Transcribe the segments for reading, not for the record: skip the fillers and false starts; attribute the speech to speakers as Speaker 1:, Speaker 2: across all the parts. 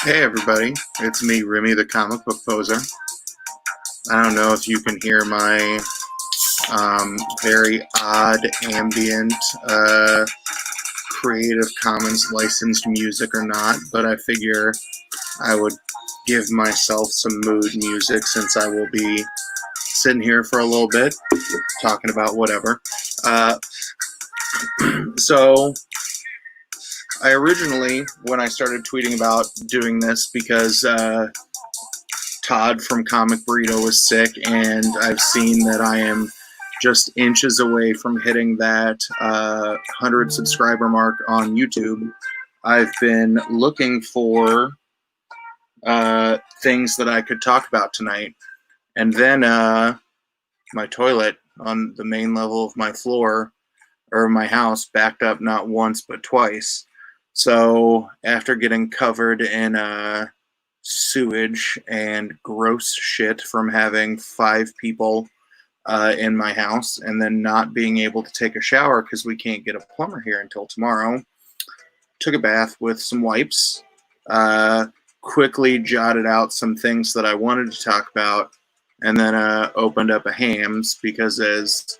Speaker 1: Hey everybody, it's me, Remy, the comic book poser. I don't know if you can hear my very odd ambient Creative Commons licensed music or not, but I figure I would give myself some mood music since I will be sitting here for a little bit talking about whatever. So I originally, when I started tweeting about doing this, because Todd from Comic Burrito was sick, and I've seen that I am just inches away from hitting that 100 subscriber mark on YouTube. I've been looking for things that I could talk about tonight, and then my toilet on the main level of my floor or my house backed up not once but twice. So after getting covered in sewage and gross shit from having 5 people in my house, and then not being able to take a shower because we can't get a plumber here until tomorrow, took a bath with some wipes, quickly jotted out some things that I wanted to talk about, and then opened up a Hams because, as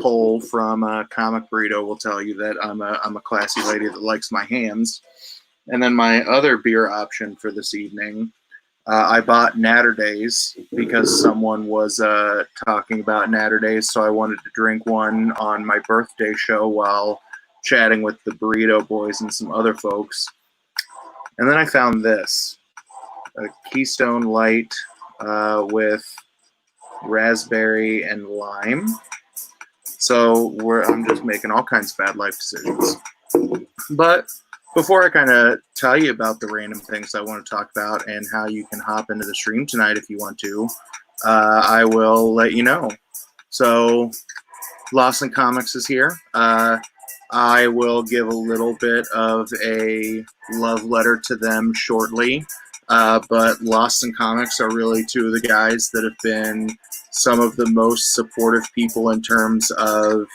Speaker 1: Cole from Comic Burrito will tell you, that I'm a classy lady that likes my hams. And then my other beer option for this evening, I bought Natterdays because someone was talking about Natterdays, so I wanted to drink one on my birthday show while chatting with the Burrito boys and some other folks. And then I found this, a Keystone Light with raspberry and lime. So I'm just making all kinds of bad life decisions. But before I kind of tell you about the random things I want to talk about and how you can hop into the stream tonight if you want to, I will let you know. So Lawson Comics is here. I will give a little bit of a love letter to them shortly. But Lawson Comics are really two of the guys that have been some of the most supportive people in terms of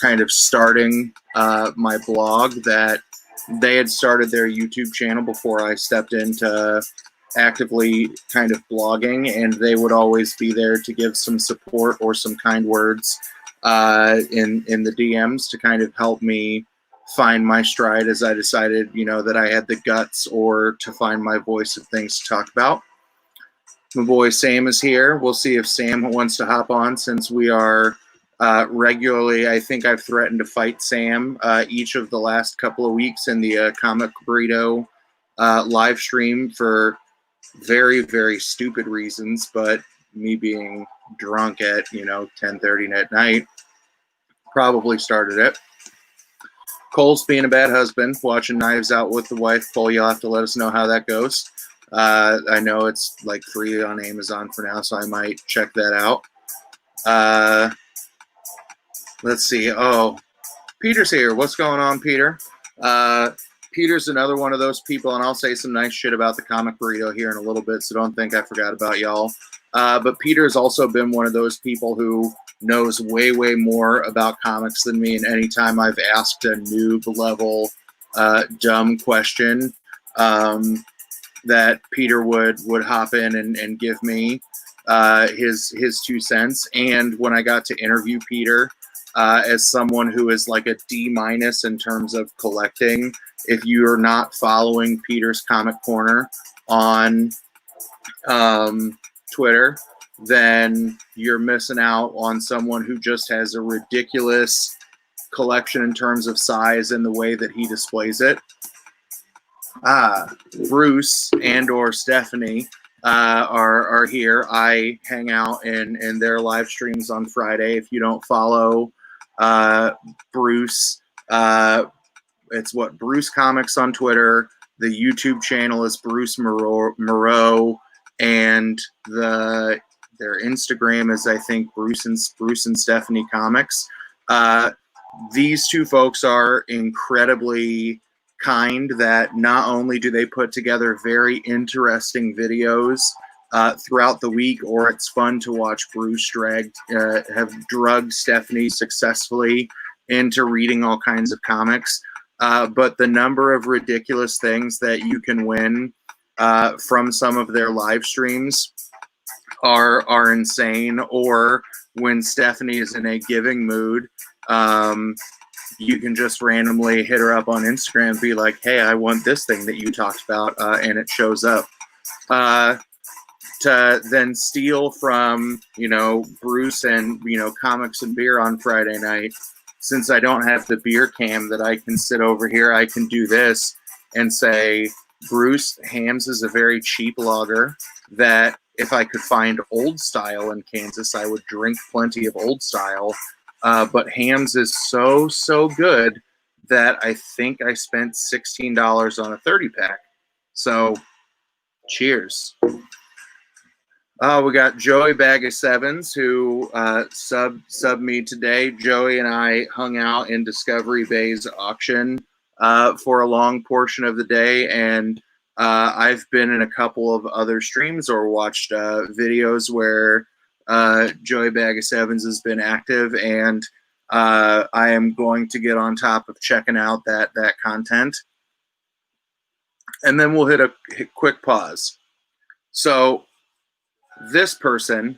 Speaker 1: kind of starting my blog. That they had started their YouTube channel before I stepped into actively kind of blogging, and they would always be there to give some support or some kind words in the DMs to kind of help me find my stride as I decided, that I had the guts or to find my voice of things to talk about. My boy Sam is here. We'll see if Sam wants to hop on, since we are regularly, I think I've threatened to fight Sam each of the last couple of weeks in the Comic Burrito live stream for very, very stupid reasons, but me being drunk at, 10:30 at night probably started it. Cole's being a bad husband, watching Knives Out with the wife. Cole, you'll have to let us know how that goes. I know it's like free on Amazon for now, so I might check that out. Let's see. Oh, Peter's here. What's going on, Peter? Peter's another one of those people, and I'll say some nice shit about the Comic Burrito here in a little bit, so don't think I forgot about y'all. But Peter's also been one of those people who knows way, way more about comics than me, and anytime I've asked a noob-level dumb question, that Peter would hop in and give me his 2 cents. And when I got to interview Peter as someone who is like a D- in terms of collecting, if you're not following Peter's Comic Corner on Twitter, then you're missing out on someone who just has a ridiculous collection in terms of size and the way that he displays it. Bruce and or Stephanie are here. I hang out in their live streams on Friday. If you don't follow Bruce, it's Bruce Comics on Twitter. The YouTube channel is Bruce Moreau, and their Instagram is, I think, Bruce and Stephanie Comics. These 2 folks are incredibly kind, that not only do they put together very interesting videos throughout the week, or it's fun to watch Bruce have drugged Stephanie successfully into reading all kinds of comics, but the number of ridiculous things that you can win from some of their live streams are insane. Or when Stephanie is in a giving mood, you can just randomly hit her up on Instagram and be like, hey, I want this thing that you talked about, and it shows up. To then steal from, Bruce and, Comics and Beer on Friday night, since I don't have the beer cam that I can sit over here, I can do this and say, Bruce, Hams is a very cheap lager that if I could find Old Style in Kansas, I would drink plenty of Old Style. But Hams is so good that I think I spent $16 on a 30-pack. So, cheers. We got Joey Bag of Sevens, who sub me today. Joey and I hung out in Discovery Bay's auction for a long portion of the day, and I've been in a couple of other streams or watched videos where Joey Bag of Sevens has been active, and I am going to get on top of checking out that content. And then we'll hit a quick pause. So this person,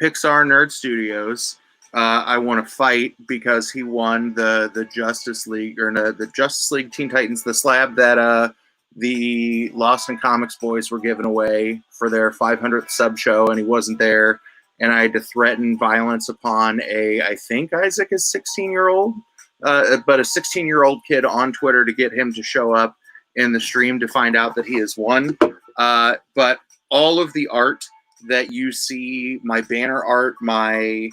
Speaker 1: Pixar Nerd Studios, I want to fight because he won the Justice League, or no, the Justice League Teen Titans, the slab that the Lost in Comics boys were giving away for their 500th sub show, and he wasn't there. And I had to threaten violence upon I think Isaac is 16-year-old, but a 16-year-old kid on Twitter to get him to show up in the stream to find out that he has won. But all of the art that you see, my banner art, my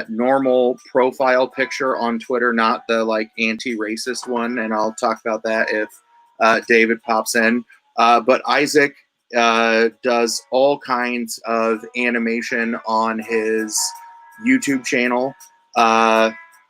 Speaker 1: normal profile picture on Twitter, not the like anti-racist one, and I'll talk about that if David pops in. But Isaac does all kinds of animation on his YouTube channel.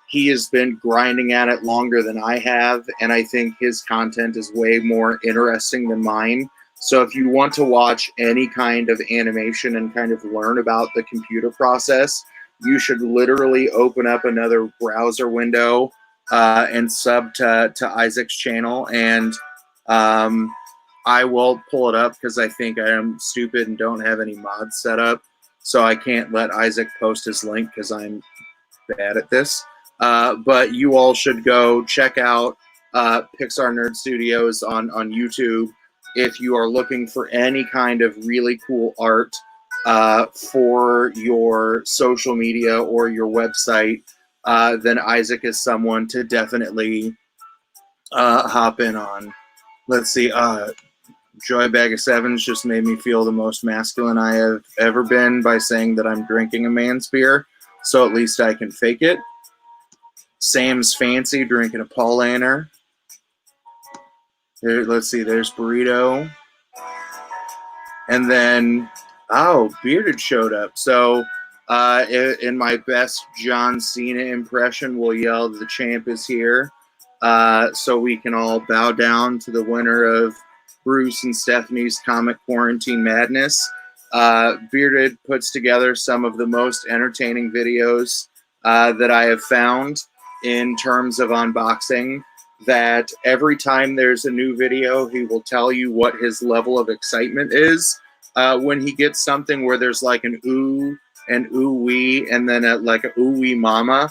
Speaker 1: He has been grinding at it longer than I have, and I think his content is way more interesting than mine. So if you want to watch any kind of animation and kind of learn about the computer process, you should literally open up another browser window and sub to Isaac's channel. And I will pull it up because I think I am stupid and don't have any mods set up. So I can't let Isaac post his link because I'm bad at this. But you all should go check out Pixar Nerd Studios on YouTube. If you are looking for any kind of really cool art for your social media or your website, then Isaac is someone to definitely hop in on. Let's see. Joy Bag of Sevens just made me feel the most masculine I have ever been by saying that I'm drinking a man's beer, so at least I can fake it. Sam's Fancy drinking a Paulaner. There, let's see, there's Burrito. And then, Bearded showed up. So in my best John Cena impression, we'll yell, the champ is here. So we can all bow down to the winner of Bruce and Stephanie's Comic Quarantine Madness. Bearded puts together some of the most entertaining videos that I have found in terms of unboxing. That every time there's a new video, he will tell you what his level of excitement is when he gets something where there's like an ooh and ooh wee, and then like a ooh wee mama,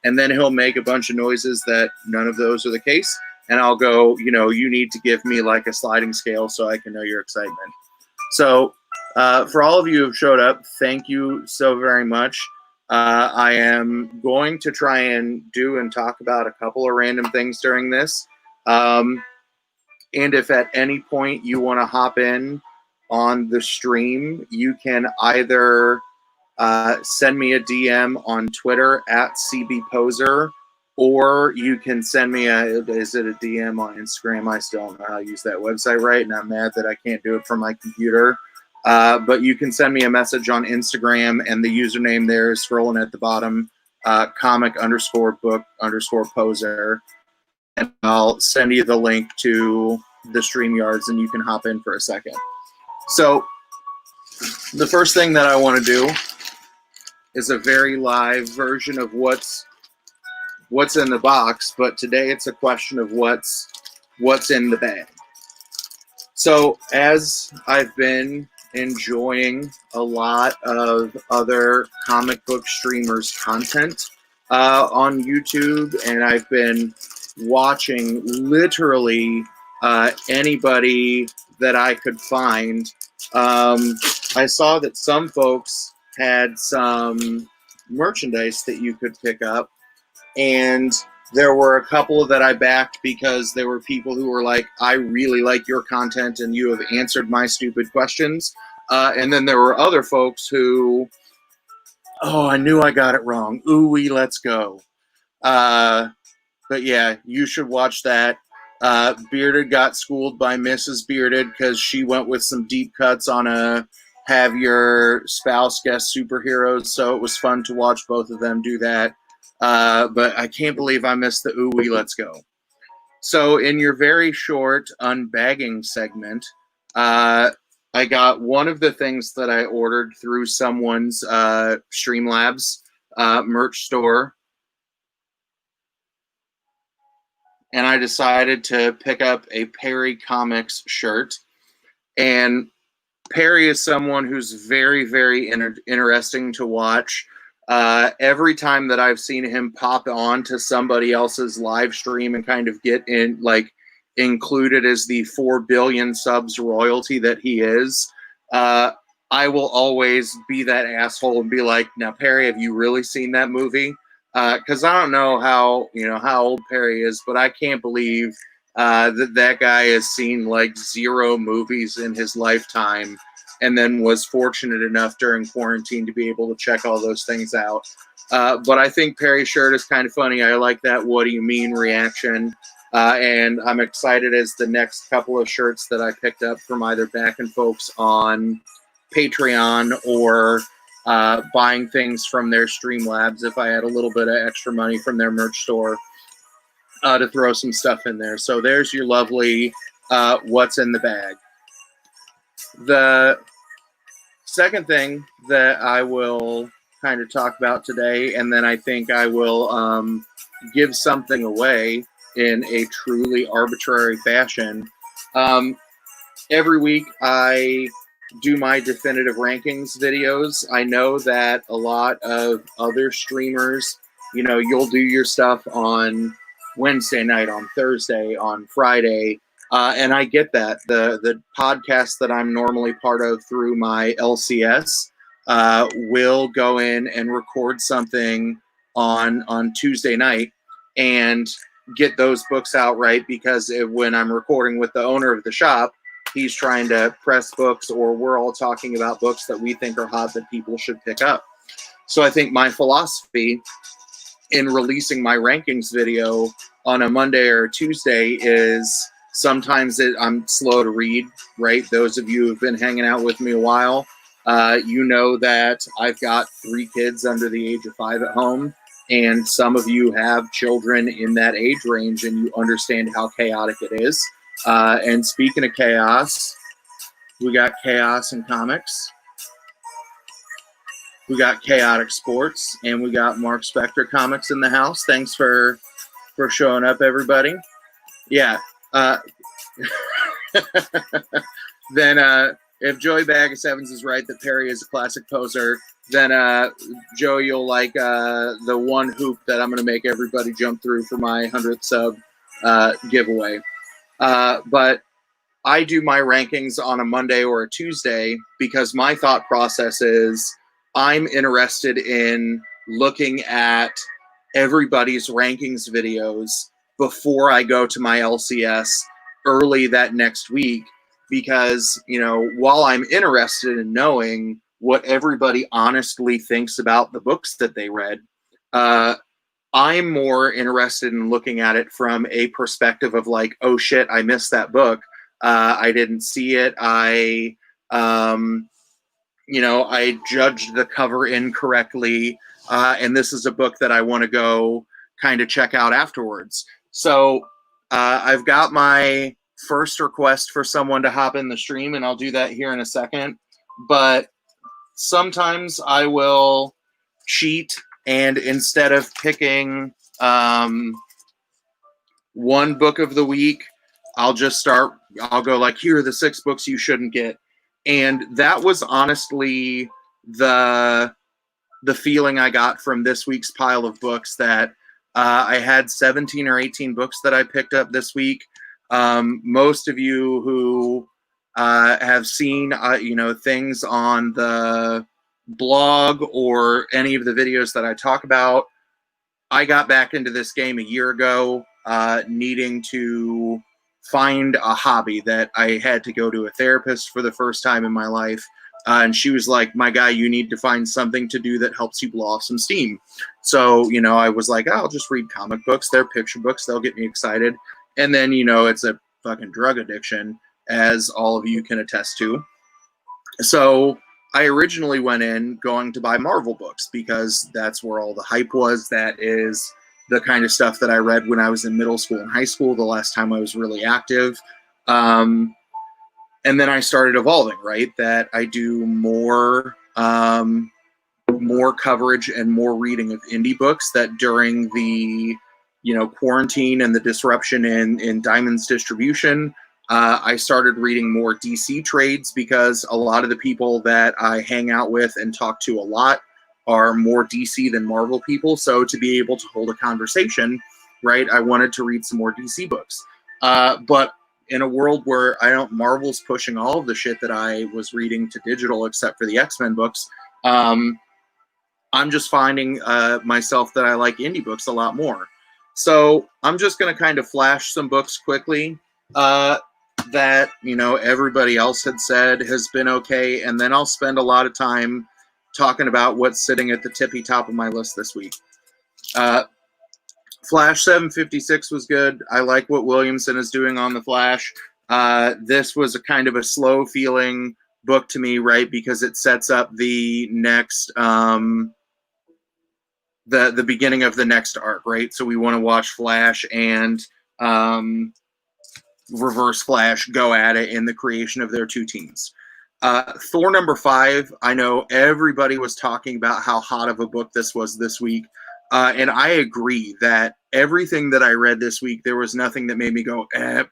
Speaker 1: and then he'll make a bunch of noises that none of those are the case, and I'll go, you need to give me like a sliding scale so I can know your excitement. So for all of you who have showed up, thank you so very much. I am going to try and do and talk about a couple of random things during this. And if at any point you want to hop in on the stream, you can either send me a DM on Twitter at CBPoser, or you can send me is it a DM on Instagram? I still don't know how to use that website right, and I'm mad that I can't do it from my computer. But you can send me a message on Instagram, and the username there is scrolling at the bottom, comic_book_poser. And I'll send you the link to the StreamYards, and you can hop in for a second. So the first thing that I want to do is a very live version of what's in the box, but today it's a question of what's in the bag. So, as I've been enjoying a lot of other comic book streamers' content on YouTube, and I've been watching literally anybody that I could find, I saw that some folks had some merchandise that you could pick up, and there were a couple that I backed because there were people who were like, I really like your content and you have answered my stupid questions. And then there were other folks who, oh, I knew I got it wrong. Ooh-wee, let's go. But yeah, you should watch that. Bearded got schooled by Mrs. Bearded because she went with some deep cuts on a have your spouse guess superheroes. So it was fun to watch both of them do that. But I can't believe I missed the ooh-wee, let's go. So in your very short unbagging segment, I got one of the things that I ordered through someone's Streamlabs merch store. And I decided to pick up a Perry Comics shirt. And Perry is someone who's very, very interesting to watch. Every time that I've seen him pop on to somebody else's live stream and kind of get in, like, included as the 4 billion subs royalty that he is, I will always be that asshole and be like, now, Perry, have you really seen that movie? Because I don't know how old Perry is, but I can't believe that guy has seen like 0 movies in his lifetime, and then was fortunate enough during quarantine to be able to check all those things out. But I think Perry's shirt is kind of funny. I like that "What do you mean" reaction, and I'm excited as the next couple of shirts that I picked up from either backing folks on Patreon or buying things from their Streamlabs if I had a little bit of extra money from their merch store to throw some stuff in there. So there's your lovely what's in the bag. The second thing that I will kind of talk about today, and then I think I will give something away in a truly arbitrary fashion. Every week I do my definitive rankings videos. I know that a lot of other streamers, you'll do your stuff on Wednesday night, on Thursday, on Friday, and I get that. The podcast that I'm normally part of through my LCS will go in and record something on Tuesday night and get those books out right, because when I'm recording with the owner of the shop, he's trying to press books, or we're all talking about books that we think are hot that people should pick up. So I think my philosophy in releasing my rankings video on a Monday or a Tuesday is sometimes I'm slow to read, right? Those of you who've been hanging out with me a while, you know that I've got 3 kids under the age of 5 at home, and some of you have children in that age range, and you understand how chaotic it is. And speaking of chaos, we got chaos in comics, we got chaotic sports, and we got Mark Spector comics in the house. Thanks for showing up, everybody. Yeah. Then if Joey Bag of Sevens is right that Perry is a classic poser, then Joey, you'll like the one hoop that I'm going to make everybody jump through for my 100th sub giveaway. But I do my rankings on a Monday or a Tuesday because my thought process is I'm interested in looking at everybody's rankings videos before I go to my LCS early that next week, because, while I'm interested in knowing what everybody honestly thinks about the books that they read, I'm more interested in looking at it from a perspective of like, oh shit, I missed that book. I didn't see it. I judged the cover incorrectly. And this is a book that I want to go kind of check out afterwards. So I've got my first request for someone to hop in the stream, and I'll do that here in a second. But sometimes I will cheat, and instead of picking one book of the week, I'll just start I'll go like, here are the 6 books you shouldn't get. And that was honestly the feeling I got from this week's pile of books, that I had 17 or 18 books that I picked up this week. Most of you who have seen, things on the blog or any of the videos that I talk about, I got back into this game a year ago, needing to find a hobby. That I had to go to a therapist for the first time in my life. And she was like, my guy, you need to find something to do that helps you blow off some steam. So, I was like, I'll just read comic books. They're picture books. They'll get me excited. And then, it's a fucking drug addiction, as all of you can attest to. So I originally went in going to buy Marvel books because that's where all the hype was. That is the kind of stuff that I read when I was in middle school and high school, the last time I was really active. And then I started evolving, right? That I do more coverage and more reading of indie books. That during the quarantine and the disruption in Diamond's distribution, I started reading more DC trades, because a lot of the people that I hang out with and talk to a lot are more DC than Marvel people. So to be able to hold a conversation, right, I wanted to read some more DC books. But in a world where Marvel's pushing all of the shit that I was reading to digital, except for the X-Men books, I'm just finding myself that I like indie books a lot more. So I'm just going to kind of flash some books quickly that, everybody else had said has been okay. And then I'll spend a lot of time talking about what's sitting at the tippy top of my list this week. Flash 756 was good. I like what Williamson is doing on the Flash. This was a kind of a slow feeling book to me, right? Because it sets up the next, the beginning of the next arc, right? So we want to watch Flash and Reverse Flash go at it in the creation of their 2 teams. Thor #5, I know everybody was talking about how hot of a book this was this week. And I agree that everything that I read this week, there was nothing that made me go,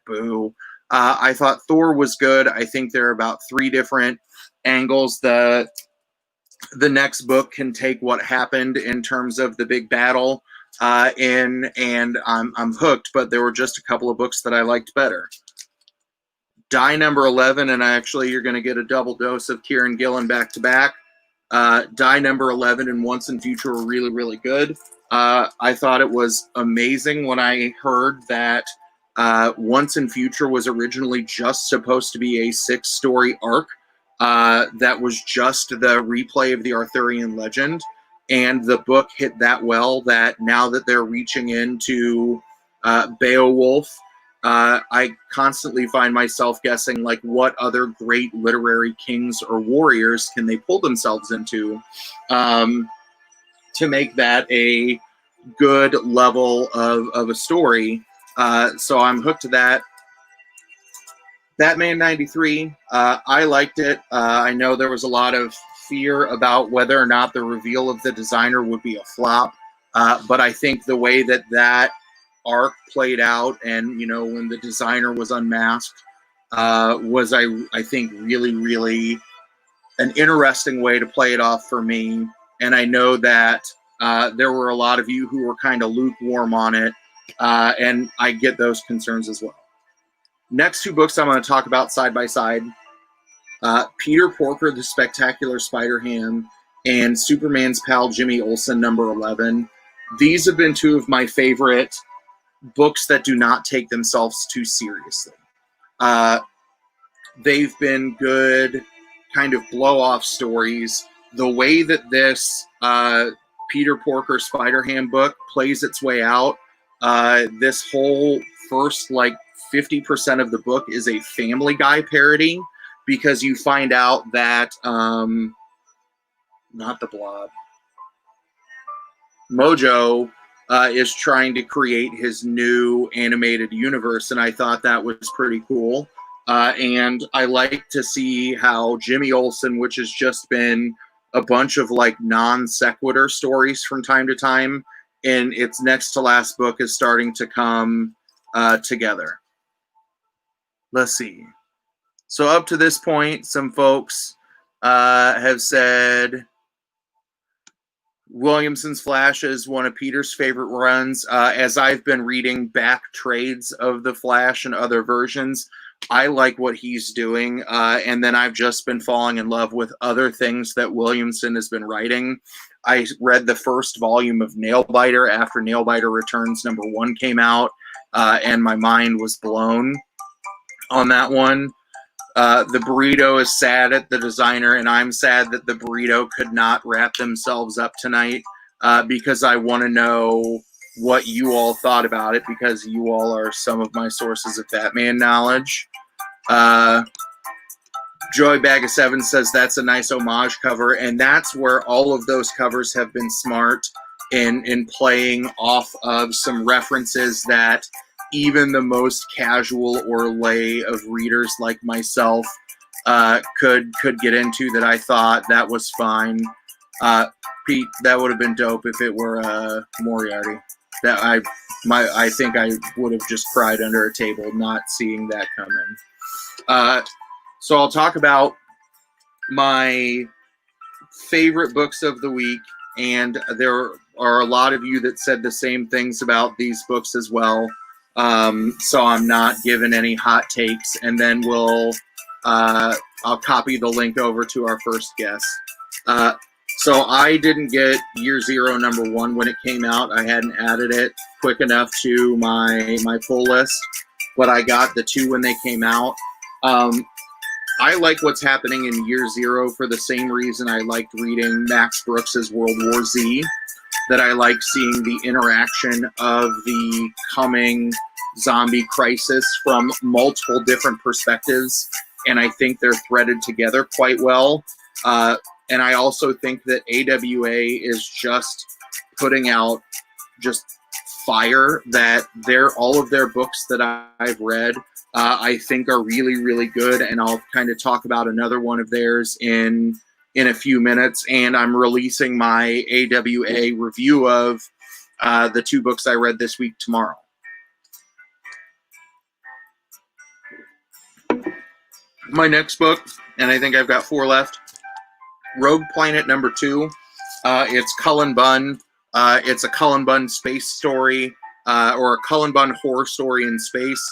Speaker 1: boo. I thought Thor was good. I think there are about 3 different angles. The next book can take what happened in terms of the big battle and I'm hooked, but there were just a couple of books that I liked better. Die #11, and you're going to get a double dose of Kieran Gillen back to back. Die #11 and Once and Future were really, really good. I thought it was amazing when I heard that Once and Future was originally just supposed to be a 6-story arc that was just the replay of the Arthurian legend. And the book hit that well that now that they're reaching into Beowulf, I constantly find myself guessing, like, what other great literary kings or warriors can they pull themselves into to make that a good level of a story. So I'm hooked to that. Batman 93, I liked it. I know there was a lot of fear about whether or not the reveal of the designer would be a flop, but I think the way that arc played out, and when the designer was unmasked, was I think really, really an interesting way to play it off for me. And I know that there were a lot of you who were kind of lukewarm on it, and I get those concerns as well. Next 2 books I'm going to talk about side by side. Peter Porker, The Spectacular Spider-Ham, and Superman's pal Jimmy Olsen, #11. These have been 2 of my favorite books that do not take themselves too seriously. They've been good kind of blow-off stories. The way that this Peter Porker Spider-Ham book plays its way out, this whole first 50% of the book is a Family Guy parody, because you find out that not the Blob, Mojo is trying to create his new animated universe, and I thought that was pretty cool. And I like to see how Jimmy Olsen, which has just been a bunch of non sequitur stories from time to time, in its next to last book is starting to come together. let's see. So up to this point, some folks have said Williamson's Flash is one of Peter's favorite runs. As I've been reading back trades of the Flash and other versions, I like what he's doing. And then I've just been falling in love with other things that Williamson has been writing. I read the first volume of Nailbiter after Nailbiter Returns #1 came out, and my mind was blown on that one. The Burrito is sad at the designer, and I'm sad that the Burrito could not wrap themselves up tonight, because I want to know what you all thought about it, because you all are some of my sources of Batman knowledge. Joy Bag of Seven says that's a nice homage cover, and that's where all of those covers have been smart in playing off of some references that even the most casual or lay of readers like myself could get into. That I thought that was fine. Pete, that would have been dope if it were Moriarty. That I think I would have just cried under a table not seeing that coming. So I'll talk about my favorite books of the week, and there are a lot of you that said the same things about these books as well. So I'm not giving any hot takes, and then I'll copy the link over to our first guest. So I didn't get Year Zero #1 when it came out. I hadn't added it quick enough to my pull list, but I got the 2 when they came out. I like what's happening in Year Zero for the same reason I liked reading Max Brooks's World War Z, that I like seeing the interaction of the coming zombie crisis from multiple different perspectives, and I think they're threaded together quite well. And I also think that AWA is just putting out just fire, that all of their books that I've read I think are really, really good, and I'll kind of talk about another one of theirs in a few minutes. And I'm releasing my AWA review of the 2 books I read this week tomorrow. My next book, and I think I've got 4 left, Rogue Planet #2. It's Cullen Bunn. It's a Cullen Bunn space story, or a Cullen Bunn horror story in space.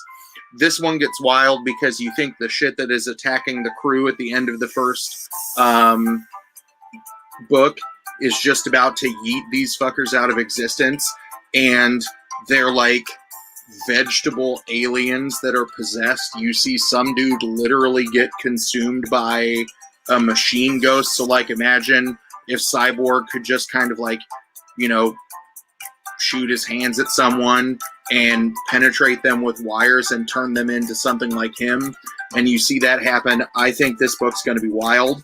Speaker 1: This one gets wild because you think the shit that is attacking the crew at the end of the first book is just about to yeet these fuckers out of existence, and they're like vegetable aliens that are possessed. You see some dude literally get consumed by a machine ghost. So like, imagine if Cyborg could just kind of like, shoot his hands at someone and penetrate them with wires and turn them into something like him, and you see that happen. I think this book's going to be wild.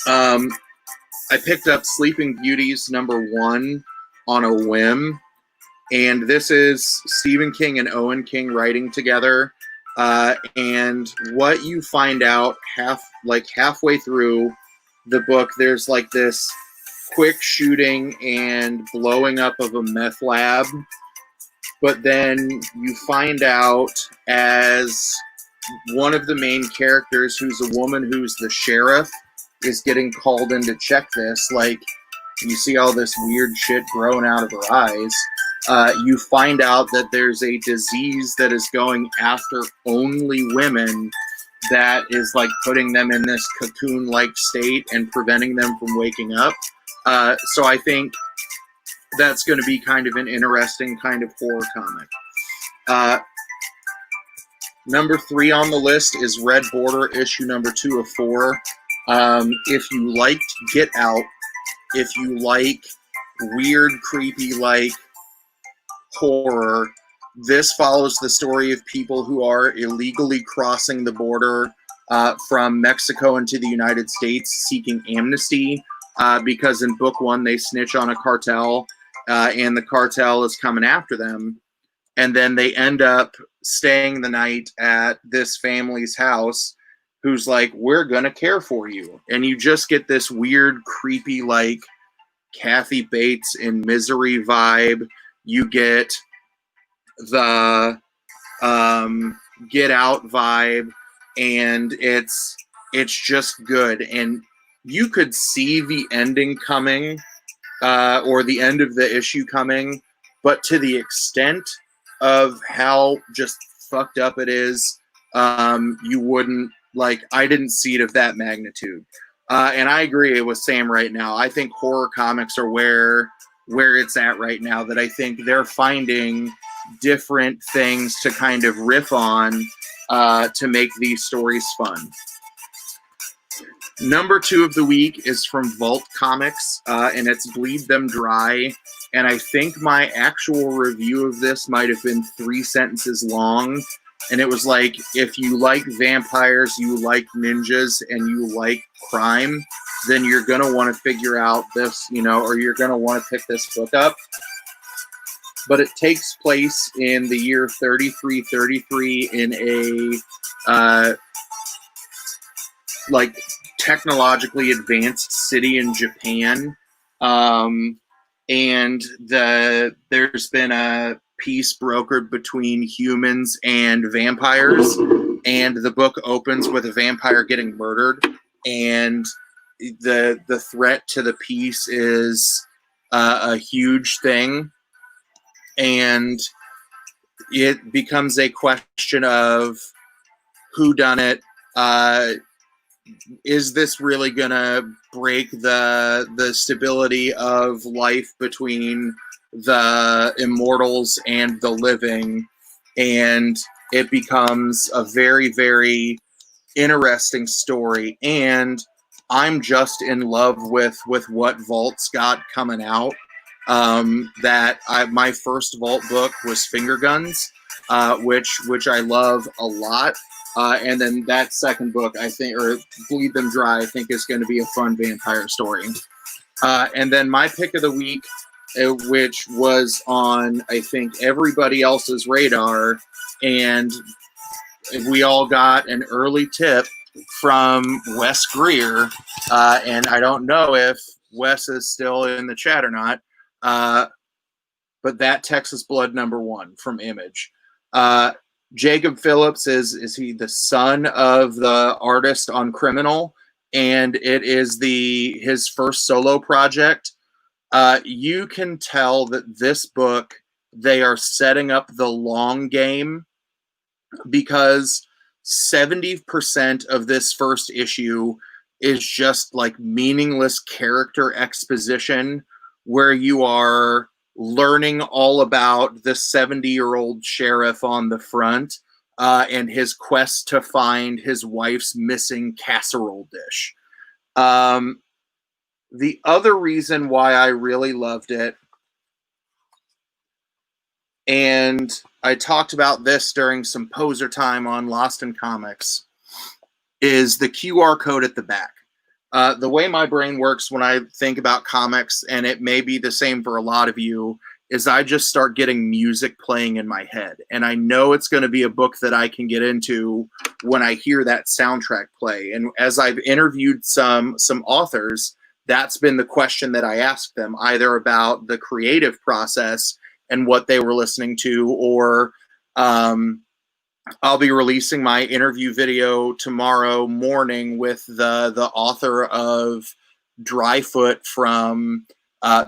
Speaker 1: I picked up Sleeping Beauties #1 on a whim, and this is Stephen King and Owen King writing together, and what you find out halfway through the book, there's like this quick shooting and blowing up of a meth lab, but then you find out, as one of the main characters, who's a woman who's the sheriff, is getting called in to check this, like, you see all this weird shit growing out of her eyes. You find out that there's a disease that is going after only women, that is like putting them in this cocoon-like state and preventing them from waking up. So I think that's going to be kind of an interesting kind of horror comic. #3 on the list is Red Border, issue #2 of 4. If you liked Get Out, if you like weird, creepy, like horror, this follows the story of people who are illegally crossing the border from Mexico into the United States seeking amnesty, because in book 1 they snitch on a cartel, and the cartel is coming after them, and then they end up staying the night at this family's house who's like, we're gonna care for you. And you just get this weird, creepy, like Kathy Bates in Misery vibe. You get the Get Out vibe, and it's just good. And you could see the ending coming, or the end of the issue coming, but to the extent of how just fucked up it is, you wouldn't, like, I didn't see it of that magnitude. And I agree with Sam right now. I think horror comics are where it's at right now, that I think they're finding different things to kind of riff on to make these stories fun. Number 2 of the week is from Vault Comics, and it's Bleed Them Dry. And I think my actual review of this might have been 3 sentences long. And it was like, if you like vampires, you like ninjas, and you like crime, then you're going to want to figure out this, or you're going to want to pick this book up. But it takes place in the year 3333 in a, like, technologically advanced city in Japan. And there's been a peace brokered between humans and vampires, and the book opens with a vampire getting murdered, and the threat to the peace is a huge thing, and it becomes a question of who done it. Is this really gonna break the stability of life between the immortals and the living? And it becomes a very, very interesting story. And I'm just in love with what Vault's got coming out. My first Vault book was Finger Guns, which I love a lot. And then that second book, I think, or Bleed Them Dry, I think is going to be a fun vampire story. And then my pick of the week, which was on, I think, everybody else's radar, and we all got an early tip from Wes Greer, and I don't know if Wes is still in the chat or not, but that Texas Blood #1 from Image. Jacob Phillips is he the son of the artist on Criminal, and it is his first solo project. You can tell that this book, they are setting up the long game, because 70% of this first issue is just like meaningless character exposition, where you are learning all about the 70-year-old sheriff on the front and his quest to find his wife's missing casserole dish. The other reason why I really loved it, and I talked about this during some poser time on Lost in Comics, is the QR code at the back. The way my brain works when I think about comics, and it may be the same for a lot of you, is I just start getting music playing in my head. And I know it's going to be a book that I can get into when I hear that soundtrack play. And as I've interviewed some authors, that's been the question that I asked them, either about the creative process and what they were listening to, or I'll be releasing my interview video tomorrow morning with the author of Dryfoot from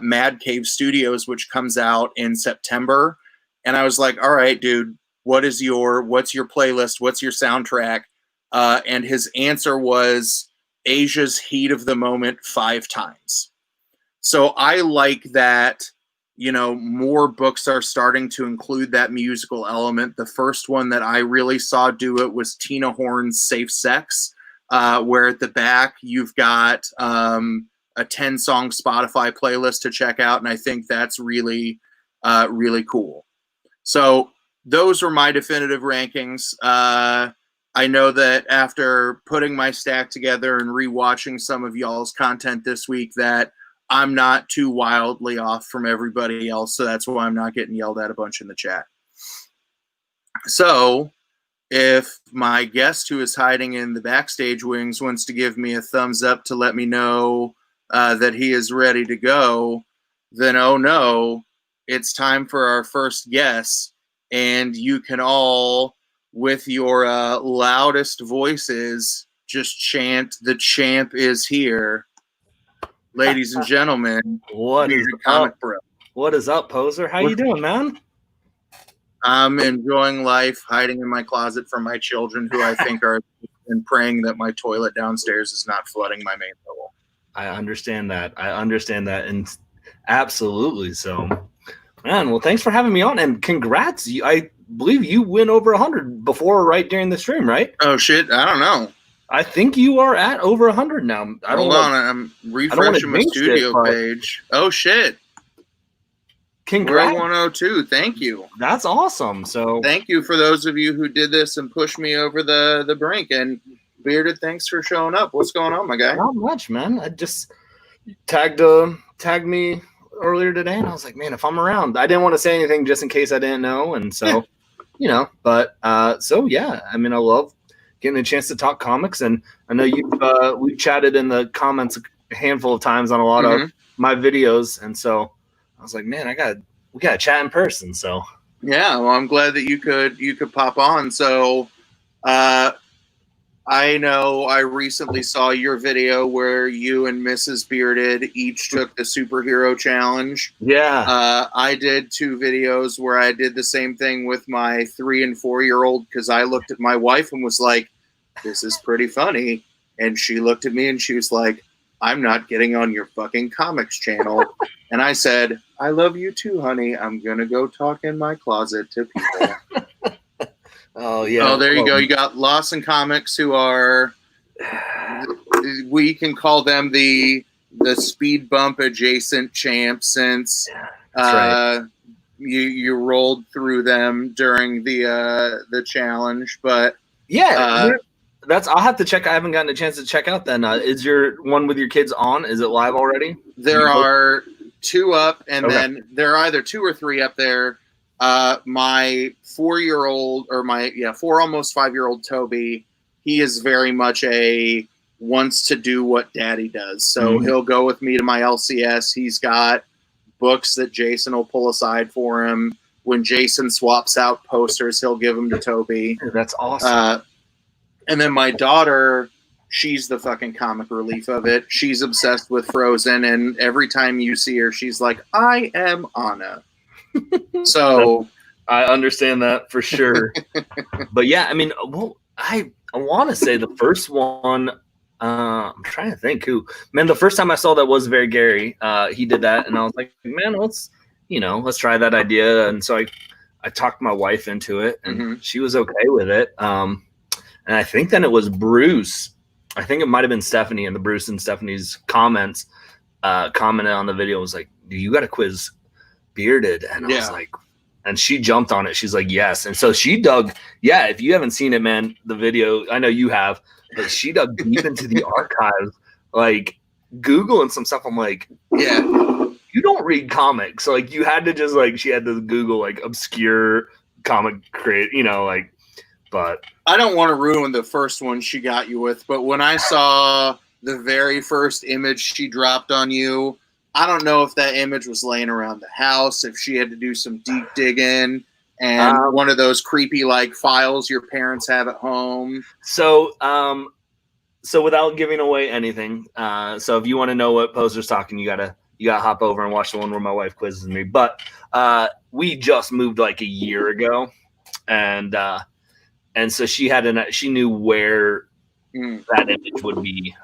Speaker 1: Mad Cave Studios, which comes out in September. And I was like, all right, dude, what's your playlist? What's your soundtrack? And his answer was Asia's Heat of the Moment 5 times. So I like that, more books are starting to include that musical element. The first one that I really saw do it was Tina Horn's Safe Sex, where at the back you've got a 10-song Spotify playlist to check out, and I think that's really, really cool. So those were my definitive rankings. I know that after putting my stack together and rewatching some of y'all's content this week, that I'm not too wildly off from everybody else, so that's why I'm not getting yelled at a bunch in the chat. So if my guest, who is hiding in the backstage wings, wants to give me a thumbs up to let me know that he is ready to go, then oh no, it's time for our first guest, and you can all with your loudest voices, just chant, "The champ is here." Ladies and gentlemen,
Speaker 2: What is
Speaker 1: Bearded
Speaker 2: up?
Speaker 1: Comic Bro.
Speaker 2: What is up, poser? How you doing, man?
Speaker 1: I'm enjoying life, hiding in my closet from my children, who I think are, and praying that my toilet downstairs is not flooding my main level.
Speaker 2: I understand that. And absolutely. So, man, well, thanks for having me on, and congrats. I believe you went over 100 before, right during the stream, right?
Speaker 1: Oh shit! I don't know.
Speaker 2: I think you are at over 100 now.
Speaker 1: Hold on, I'm refreshing my studio page. Oh shit!
Speaker 2: Congrats.
Speaker 1: We're 102. Thank you.
Speaker 2: That's awesome. So
Speaker 1: thank you for those of you who did this and pushed me over the brink. And Bearded, thanks for showing up. What's going on, my guy?
Speaker 2: Not much, man. I just tagged me earlier today, and I was like, man, if I'm around, I didn't want to say anything just in case I didn't know. And so, but so yeah, I mean, I love getting a chance to talk comics, and I know we've chatted in the comments a handful of times on a lot of my videos, and so I was like, man, we got to chat in person. So
Speaker 1: yeah, well, I'm glad that you could pop on. So I know I recently saw your video where you and Mrs. Bearded each took the superhero challenge.
Speaker 2: Yeah.
Speaker 1: I did 2 videos where I did the same thing with my 3 and 4-year-old, because I looked at my wife and was like, this is pretty funny. And she looked at me and she was like, I'm not getting on your fucking comics channel. And I said, I love you too, honey. I'm going to go talk in my closet to people.
Speaker 2: Oh, yeah.
Speaker 1: Oh, there you go. You got Lawson Comics, who are, we can call them the speed bump adjacent champs, since
Speaker 2: right.
Speaker 1: you rolled through them during the challenge. But
Speaker 2: yeah, I'll have to check. I haven't gotten a chance to check out then. Is your one with your kids on? Is it live already?
Speaker 1: There are 2 up, and then there are either 2 or 3 up there. My 4-year-old, or my 4 almost 5-year-old Toby, he is very much wants to do what daddy does. So he'll go with me to my LCS. He's got books that Jason will pull aside for him. When Jason swaps out posters, he'll give them to Toby.
Speaker 2: That's awesome.
Speaker 1: And then my daughter, she's the fucking comic relief of it. She's obsessed with Frozen, and every time you see her, she's like, I am Anna. So
Speaker 2: I understand that for sure. But yeah, I mean, well, I want to say the first one, I'm trying to think the first time I saw that was very Gary. He did that, and I was like, man, let's try that idea. And so I talked my wife into it, and she was okay with it. And I think then it was Bruce. I think it might have been Stephanie, and the Bruce and Stephanie's commented on the video, was like, you got to quiz Bearded. And I was like, and she jumped on it. She's like, yes. And so she dug, if you haven't seen it, man, the video, I know you have, but she dug deep into the archives, like Googling some stuff. I'm like, you don't read comics. So like, you had to just she had to Google like obscure comic but
Speaker 1: I don't want to ruin the first one she got you with, but when I saw the very first image she dropped on you, I don't know if that image was laying around the house, if she had to do some deep digging, and one of those creepy files your parents have at home.
Speaker 2: So without giving away anything, so if you want to know what Poser's talking, you gotta hop over and watch the one where my wife quizzes me. But we just moved like a year ago, and so she knew where that image would be.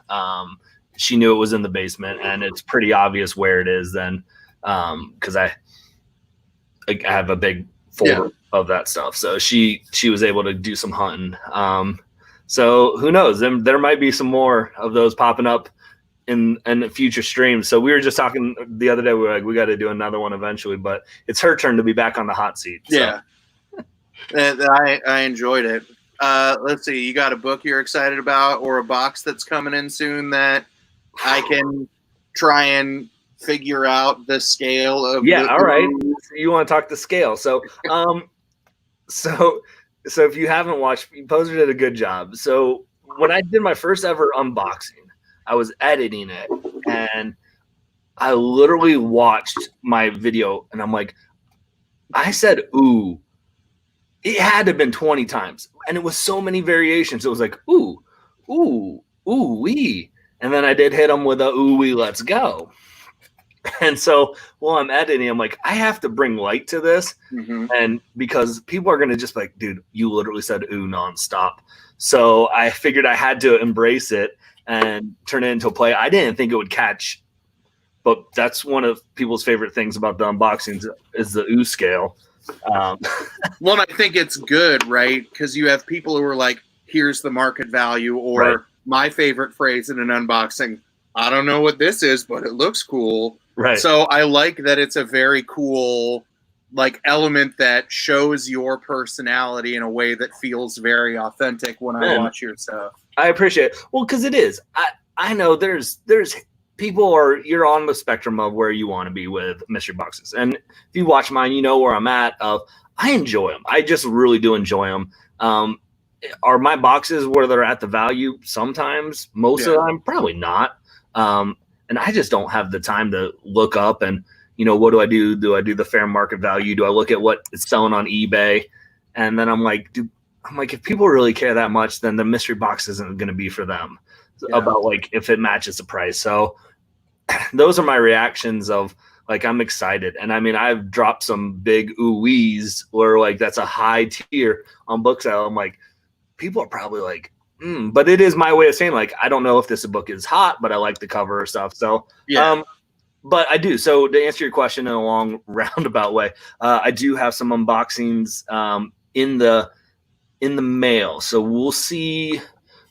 Speaker 2: She knew it was in the basement, and it's pretty obvious where it is then, because I have a big folder of that stuff. So she was able to do some hunting. So who knows? There might be some more of those popping up in future streams. So we were just talking the other day. We were like, we got to do another one eventually, but it's her turn to be back on the hot seat. So.
Speaker 1: Yeah, I enjoyed it. Let's see. You got a book you're excited about, or a box that's coming in soon that I can try and figure out the scale of?
Speaker 2: All right. You want to talk the scale? So, so if you haven't watched, Poser did a good job. So when I did my first ever unboxing, I was editing it, and I literally watched my video, and I'm like, I said ooh It had to have been 20 times. And it was so many variations. It was like, ooh, ooh, ooh, wee. And then I did hit them with a ooh, wee, let's go. And so while I'm editing, I'm like, I have to bring light to this.
Speaker 1: Mm-hmm.
Speaker 2: And because people are going to just be like, dude, you literally said ooh nonstop. So I figured I had to embrace it and turn it into a play. I didn't think it would catch, but that's one of people's favorite things about the unboxings is the ooh scale.
Speaker 1: Well, I think it's good, right? Because you have people who are like, here's the market value, or
Speaker 2: Right.
Speaker 1: my favorite phrase in an unboxing, I don't know what this is, but it looks cool.
Speaker 2: Right.
Speaker 1: So I like that it's a very cool like element that shows your personality in a way that feels very authentic when I watch your stuff.
Speaker 2: I appreciate it. Well, because it is. I know there's people you're on the spectrum of where you want to be with mystery boxes. And if you watch mine, you know where I'm at of I enjoy them. I just really do enjoy them. Are my boxes where they're at the value? Sometimes, most of the time, probably not. And I just don't have the time to look up and, you know, what do I do? Do I do the fair market value? Do I look at what it's selling on eBay? And then I'm like, if people really care that much, then the mystery box isn't going to be for them about like if it matches the price. So those are my reactions of like, I'm excited. And I mean, I've dropped some big ooh-wees where like that's a high tier on book sale. I'm like, people are probably like, but it is my way of saying like, I don't know if this book is hot, but I like the cover or stuff. So, but I do. So to answer your question in a long roundabout way, I do have some unboxings in the mail. So we'll see.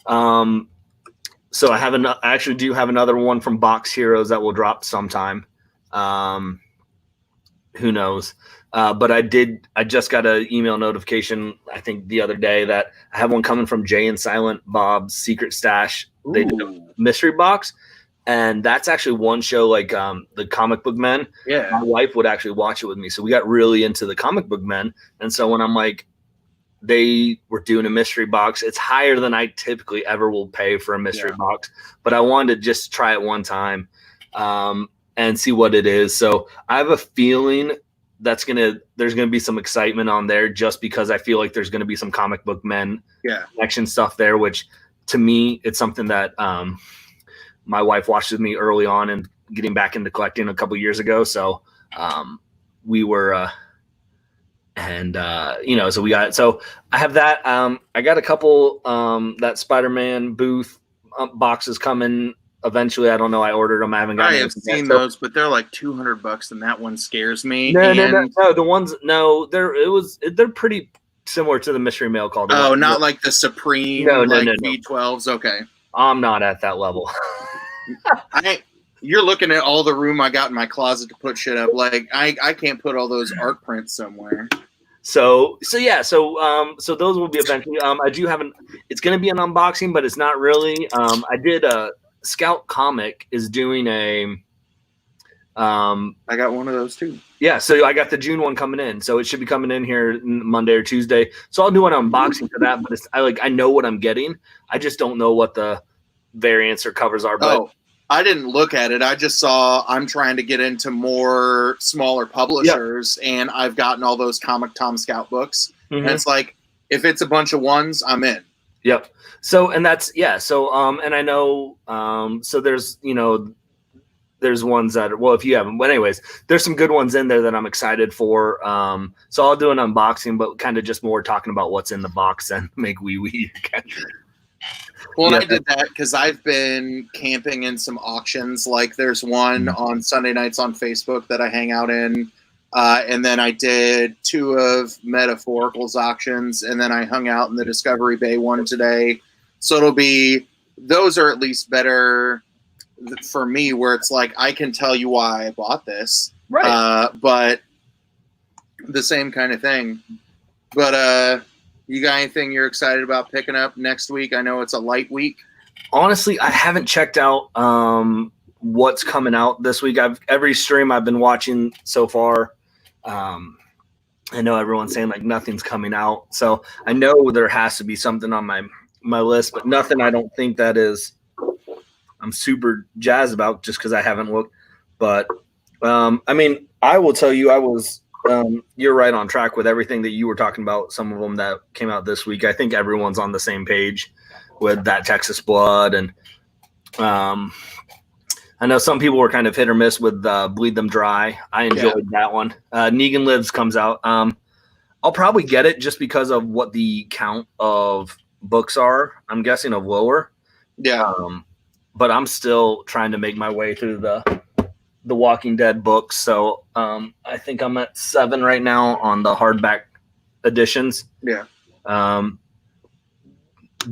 Speaker 2: So I actually do have another one from Box Heroes that will drop sometime. Who knows? But I just got an email notification, I think the other day, that I have one coming from Jay and Silent Bob's Secret Stash.
Speaker 1: Ooh.
Speaker 2: They did a mystery box. And that's actually one show like the Comic Book Men.
Speaker 1: Yeah.
Speaker 2: My wife would actually watch it with me. So we got really into the Comic Book Men. And so when I'm like, they were doing a mystery box, it's higher than I typically ever will pay for a mystery box. But I wanted to just try it one time and see what it is. So I have a feeling there's gonna be some excitement on there just because I feel like there's gonna be some Comic Book Men connection stuff there, which to me it's something that my wife watched with me early on and getting back into collecting a couple years ago. So we were so I have that. I got a couple that Spider-Man booth boxes coming eventually. I don't know. I ordered them. I haven't gotten.
Speaker 1: I have seen those, but they're like $200, and that one scares me.
Speaker 2: No. The ones, they're pretty similar to the mystery mail call.
Speaker 1: Not like the Supreme, V12s. Okay,
Speaker 2: I'm not at that level.
Speaker 1: You're looking at all the room I got in my closet to put shit up. Like I can't put all those art prints somewhere.
Speaker 2: So those will be eventually. I do have it's going to be an unboxing, but it's not really. I did Scout Comic is doing a.
Speaker 1: I got one of those too.
Speaker 2: Yeah, so I got the June one coming in, so it should be coming in here Monday or Tuesday. So I'll do an unboxing for that. But I know what I'm getting. I just don't know what the variants or covers are. But
Speaker 1: I didn't look at it. I just saw I'm trying to get into more smaller publishers, and I've gotten all those Comic Tom Scout books. Mm-hmm. And it's like, if it's a bunch of ones, I'm in.
Speaker 2: Yep. So, and that's, So, and I know, so there's, there's ones that are, if you haven't, but anyways, there's some good ones in there that I'm excited for. So I'll do an unboxing, but kind of just more talking about what's in the box and make wee.
Speaker 1: Well, I did that because I've been camping in some auctions. Like there's one on Sunday nights on Facebook that I hang out in. And then I did 2 of Metaphorical's auctions. And then I hung out in the Discovery Bay one today. So those are at least better for me where it's like, I can tell you why I bought this.
Speaker 2: Right.
Speaker 1: But the same kind of thing. But, you got anything you're excited about picking up next week? I know it's a light week.
Speaker 2: Honestly, I haven't checked out what's coming out this week. Every stream I've been watching so far. I know everyone's saying like nothing's coming out, so I know there has to be something on my list, but nothing. I don't think that is. I'm super jazzed about just because I haven't looked. But I mean, I will tell you, I was you're right on track with everything that you were talking about. Some of them that came out this week. I think everyone's on the same page with that Texas Blood, and I know some people were kind of hit or miss with Bleed Them Dry. I enjoyed that one. Negan Lives comes out. I'll probably get it just because of what the count of books are. I'm guessing of lower.
Speaker 1: Yeah.
Speaker 2: But I'm still trying to make my way through the Walking Dead books. So I think I'm at 7 right now on the hardback editions.
Speaker 1: Yeah.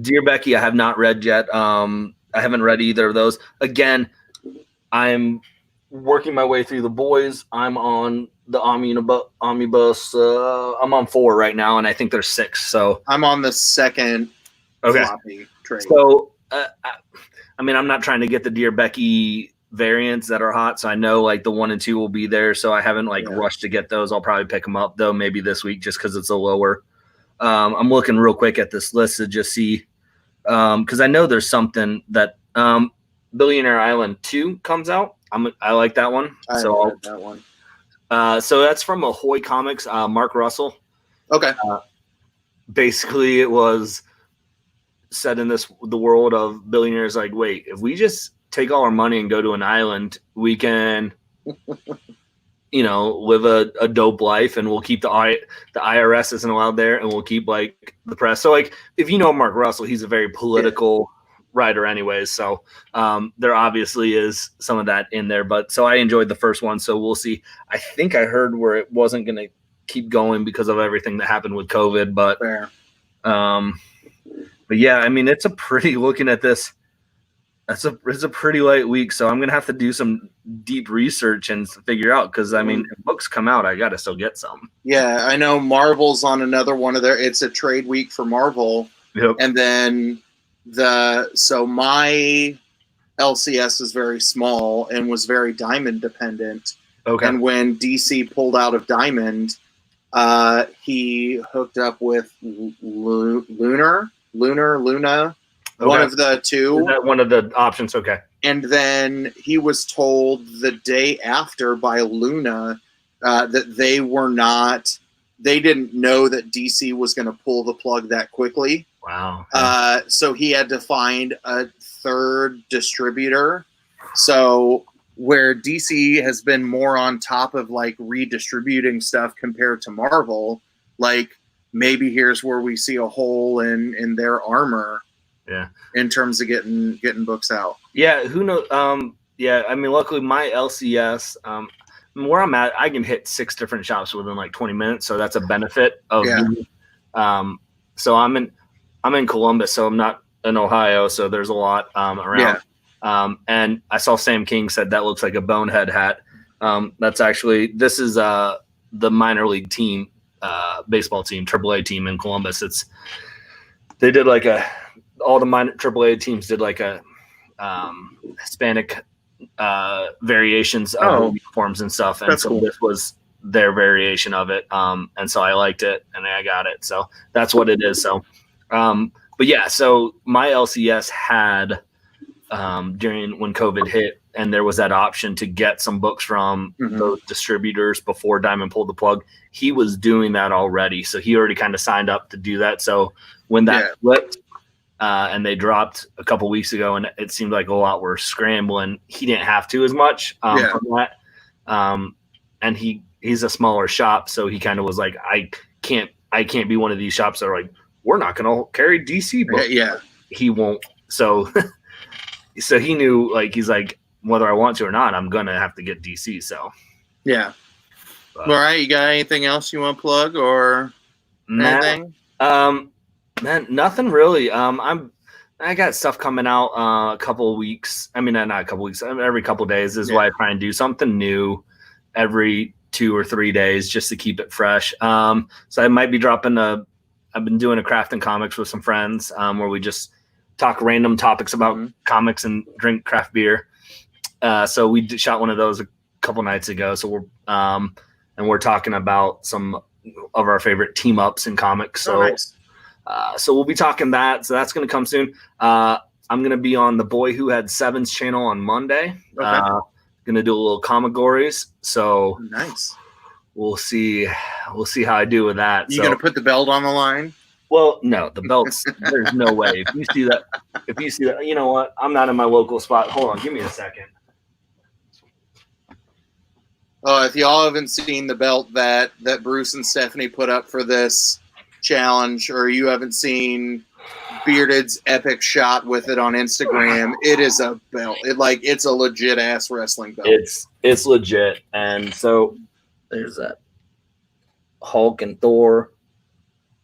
Speaker 2: Dear Becky, I have not read yet. I haven't read either of those. Again, I'm working my way through the boys. I'm on the omnibus. I'm on 4 right now, and I think there's 6. So
Speaker 1: I'm on the second floppy trade.
Speaker 2: So I mean, I'm not trying to get the Dear Becky variants that are hot, so I know like the 1 and 2 will be there. So I haven't rushed to get those. I'll probably pick them up though, maybe this week, just because it's a lower. I'm looking real quick at this list to just see, because I know there's something that Billionaire Island 2 comes out. I like that one.
Speaker 1: I read that one.
Speaker 2: So that's from Ahoy Comics, Mark Russell.
Speaker 1: Okay.
Speaker 2: Basically, it was set in the world of billionaires. Like, wait, if we just take all our money and go to an island, we can, live a dope life, and we'll keep the IRS isn't allowed there, and we'll keep like the press. So, like, if you know Mark Russell, he's a very political writer anyways, so there obviously is some of that in there, but so I enjoyed the first one, so we'll see. I think I heard where it wasn't going to keep going because of everything that happened with COVID, but yeah, I mean, it's a pretty, looking at this, it's a pretty light week, so I'm going to have to do some deep research and figure out, because I mean, if books come out, I got to still get some.
Speaker 1: Yeah, I know Marvel's on another one of it's a trade week for Marvel.
Speaker 2: Yep.
Speaker 1: And then so my LCS is very small and was very Diamond dependent.
Speaker 2: Okay.
Speaker 1: And when DC pulled out of Diamond, he hooked up with Luna, one of the 2.
Speaker 2: Is that one of the options? Okay.
Speaker 1: And then he was told the day after by Luna that they didn't know that DC was going to pull the plug that quickly.
Speaker 2: Wow.
Speaker 1: So he had to find a 3rd distributor. So where DC has been more on top of like redistributing stuff compared to Marvel, like maybe here's where we see a hole in their armor.
Speaker 2: Yeah.
Speaker 1: In terms of getting books out.
Speaker 2: Yeah. Who knows? Yeah. I mean, luckily my LCS, where I'm at, I can hit 6 different shops within like 20 minutes. So that's a benefit of so I'm in Columbus, so I'm not in Ohio, so there's a lot around. Yeah. And I saw Sam King said that looks like a bonehead hat. This is the minor league team, baseball team, AAA team in Columbus. They did like all the minor AAA teams did like a Hispanic variations of uniforms and stuff, and so cool. This was their variation of it, and so I liked it, and I got it. So that's what it is. So. But yeah, so my LCS had during when COVID hit, and there was that option to get some books from those distributors before Diamond pulled the plug. He was doing that already, so he already kind of signed up to do that. So when that flipped, and they dropped a couple weeks ago, and it seemed like a lot were scrambling, he didn't have to as much from that. And he's a smaller shop, so he kind of was like, I can't be one of these shops that are like, we're not going to carry DC books.
Speaker 1: Yeah.
Speaker 2: He won't. So he knew, like, he's like, whether I want to or not, I'm going to have to get DC. So,
Speaker 1: yeah. All right. You got anything else you want to plug or anything?
Speaker 2: Man, nothing really. I got stuff coming out a couple of weeks. I mean, not a couple of weeks. Every couple of days is why I try and do something new every 2 or 3 days just to keep it fresh. So I might be dropping I've been doing a crafting comics with some friends where we just talk random topics about comics and drink craft beer. So we shot one of those a couple nights ago. So we're talking about some of our favorite team ups in comics. So,
Speaker 1: nice.
Speaker 2: So we'll be talking that. So that's going to come soon. I'm going to be on the Boy Who Had Seven's channel on Monday.
Speaker 1: Okay.
Speaker 2: Going to do a little comic gories. So
Speaker 1: nice.
Speaker 2: we'll see how I do with that.
Speaker 1: You gonna put the belt on the line?
Speaker 2: Well, no, the belts. There's no way. If you see that, you know what? I'm not in my local spot. Hold on, give me a second.
Speaker 1: Oh, if y'all haven't seen the belt that Bruce and Stephanie put up for this challenge, or you haven't seen Bearded's epic shot with it on Instagram, it is a belt. It's a legit ass wrestling belt.
Speaker 2: It's legit. And so there's that Hulk and Thor.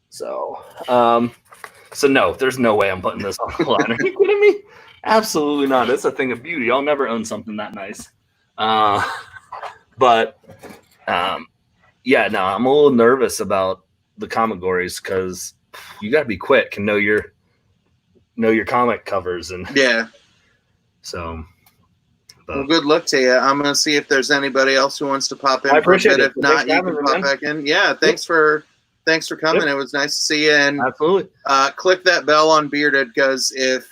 Speaker 2: So no, there's no way I'm putting this on the line. Are you kidding me? Absolutely not. It's a thing of beauty. I'll never own something that nice. But yeah, no, I'm a little nervous about the comic gories because you got to be quick and know your comic covers. And
Speaker 1: yeah.
Speaker 2: So.
Speaker 1: Well, good luck to you. I'm going to see if there's anybody else who wants to pop in.
Speaker 2: I appreciate it.
Speaker 1: If not, you can pop back in. Yeah, thanks for coming. Yep. It was nice to see you. And
Speaker 2: absolutely.
Speaker 1: Click that bell on Bearded, because if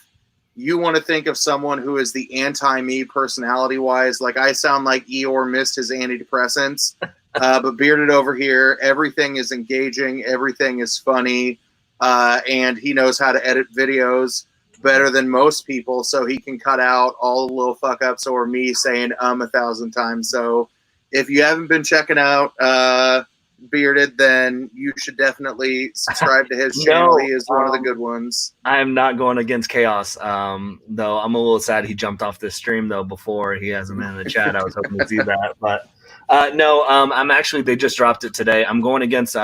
Speaker 1: you want to think of someone who is the anti-me personality-wise, like I sound like Eeyore missed his antidepressants, but Bearded over here, everything is engaging, everything is funny, and he knows how to edit videos better than most people, so he can cut out all the little fuck-ups or me saying 1,000 times. So if you haven't been checking out Bearded, then you should definitely subscribe to his channel. He is one of the good ones.
Speaker 2: I am not going against Chaos, though I'm a little sad he jumped off this stream though before. He hasn't been in the chat. I was hoping to see that, but no, I'm actually, they just dropped it today. I'm going against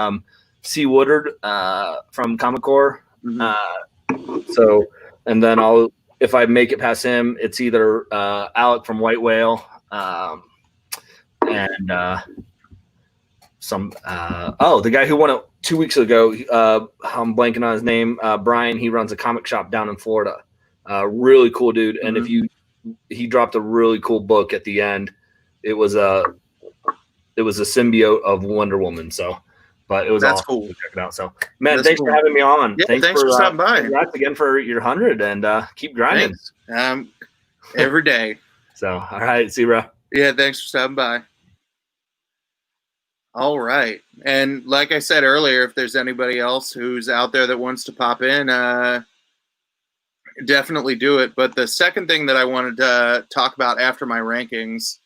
Speaker 2: C. Woodard from Comic Core. So, and then if I make it past him, it's either Alec from White Whale and the guy who won it 2 weeks ago. I'm blanking on his name. Brian. He runs a comic shop down in Florida. Really cool dude. And he dropped a really cool book at the end. It was a symbiote of Wonder Woman. So, but it was
Speaker 1: that's
Speaker 2: awesome.
Speaker 1: Cool.
Speaker 2: Check it out. So, man, thanks for having me on.
Speaker 1: Yeah, thanks for stopping by.
Speaker 2: Congrats again for your 100, and keep grinding.
Speaker 1: Every day.
Speaker 2: So, all right, see you, bro.
Speaker 1: Yeah, thanks for stopping by. All right. And like I said earlier, if there's anybody else who's out there that wants to pop in, definitely do it. But the second thing that I wanted to talk about after my rankings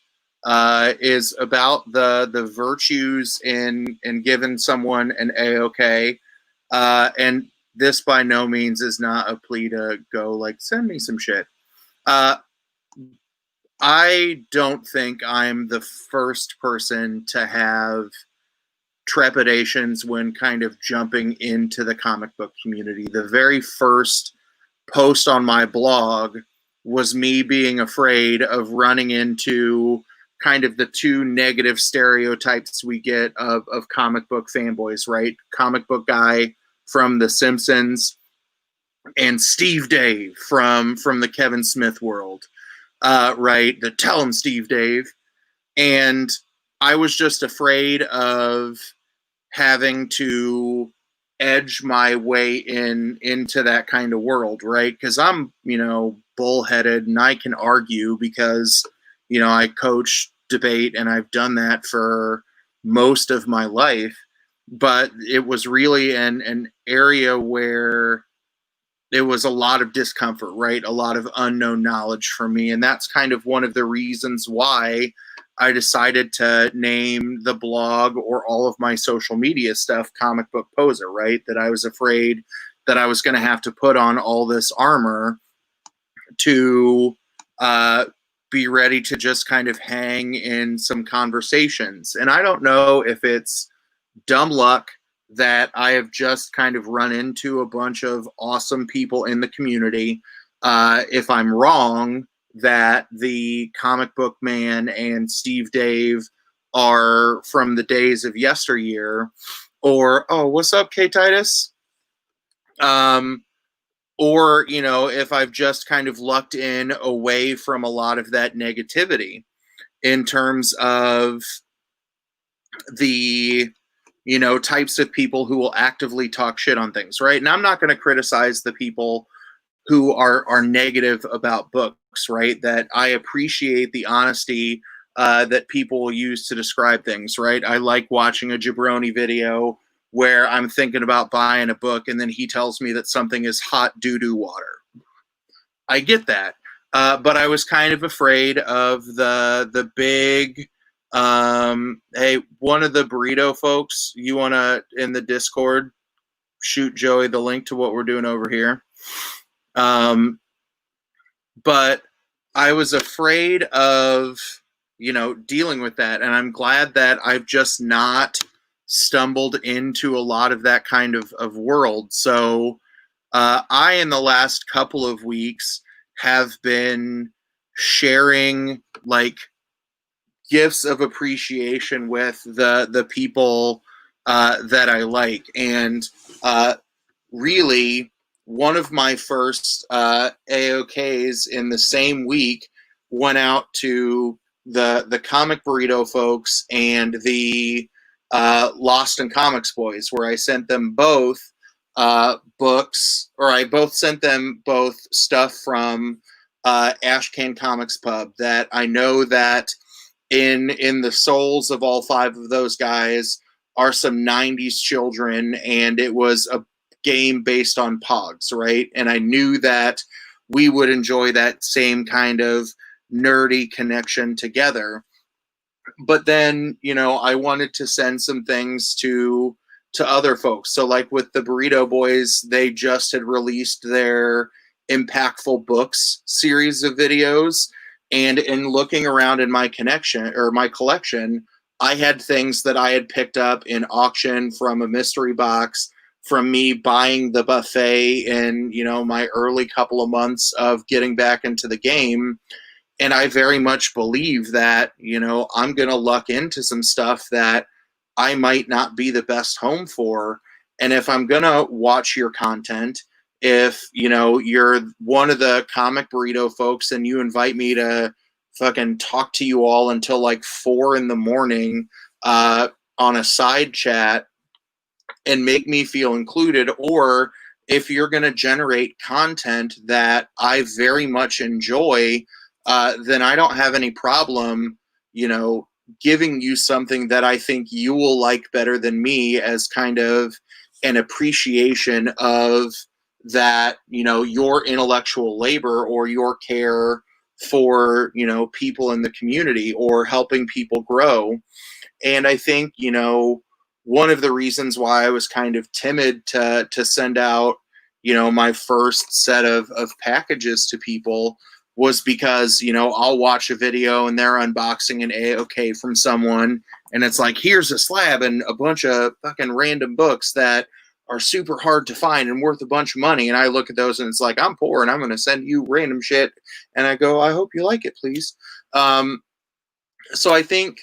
Speaker 1: is about the virtues in giving someone an A-OK. And this by no means is not a plea to go like, send me some shit. I don't think I'm the first person to have trepidations when kind of jumping into the comic book community. The very first post on my blog was me being afraid of running into kind of the two negative stereotypes we get of comic book fanboys, right? Comic book guy from The Simpsons and Steve Dave from the Kevin Smith world. Right, the tell him Steve Dave. And I was just afraid of having to edge my way into that kind of world, right? Because I'm, bullheaded and I can argue because, I coach debate and I've done that for most of my life. But it was really an area where there was a lot of discomfort, right? A lot of unknown knowledge for me. And that's kind of one of the reasons why I decided to name the blog or all of my social media stuff Comic Book Poser, right? That I was afraid that I was going to have to put on all this armor to be ready to just kind of hang in some conversations. And I don't know if it's dumb luck that I have just kind of run into a bunch of awesome people in the community. If I'm wrong, that the Comic Book Man and Steve Dave are from the days of yesteryear, or, oh, what's up, K Titus? Or, if I've just kind of lucked in away from a lot of that negativity in terms of the types of people who will actively talk shit on things, right? And I'm not going to criticize the people who are negative about books, right? That I appreciate the honesty that people will use to describe things, right? I like watching a jabroni video where I'm thinking about buying a book and then he tells me that something is hot doo-doo water. I get that. But I was kind of afraid of the big, hey, one of the Burrito folks, you want to, in the Discord, shoot Joey the link to what we're doing over here. But I was afraid of, dealing with that. And I'm glad that I've just not stumbled into a lot of that kind of world. So I, in the last couple of weeks, have been sharing like gifts of appreciation with the people that I like. And really, one of my first AOKs in the same week went out to the Comic Burrito folks and the Lost in Comics boys, where I sent them both books, or I both sent them both stuff from Ashcan Comics Pub that I know that in the souls of all five of those guys are some 90s children, and it was a game based on Pogs, right? And I knew that we would enjoy that same kind of nerdy connection together. But then, I wanted to send some things to other folks. So like with the Burrito Boys, they just had released their Impactful Books series of videos. And in looking around in my collection, I had things that I had picked up in auction from a mystery box, from me buying the buffet in, my early couple of months of getting back into the game. And I very much believe that, I'm going to luck into some stuff that I might not be the best home for. And if I'm going to watch your content, if, you're one of the Comic Burrito folks and you invite me to fucking talk to you all until like 4 a.m. On a side chat and make me feel included, or if you're going to generate content that I very much enjoy, then I don't have any problem, giving you something that I think you will like better than me as kind of an appreciation of that, your intellectual labor or your care for, people in the community or helping people grow. And I think, one of the reasons why I was kind of timid to send out, my first set of packages to people was because, I'll watch a video and they're unboxing an AOK from someone, and it's like, here's a slab and a bunch of fucking random books that are super hard to find and worth a bunch of money. And I look at those and it's like, I'm poor and I'm going to send you random shit. And I go, I hope you like it, please. So I think,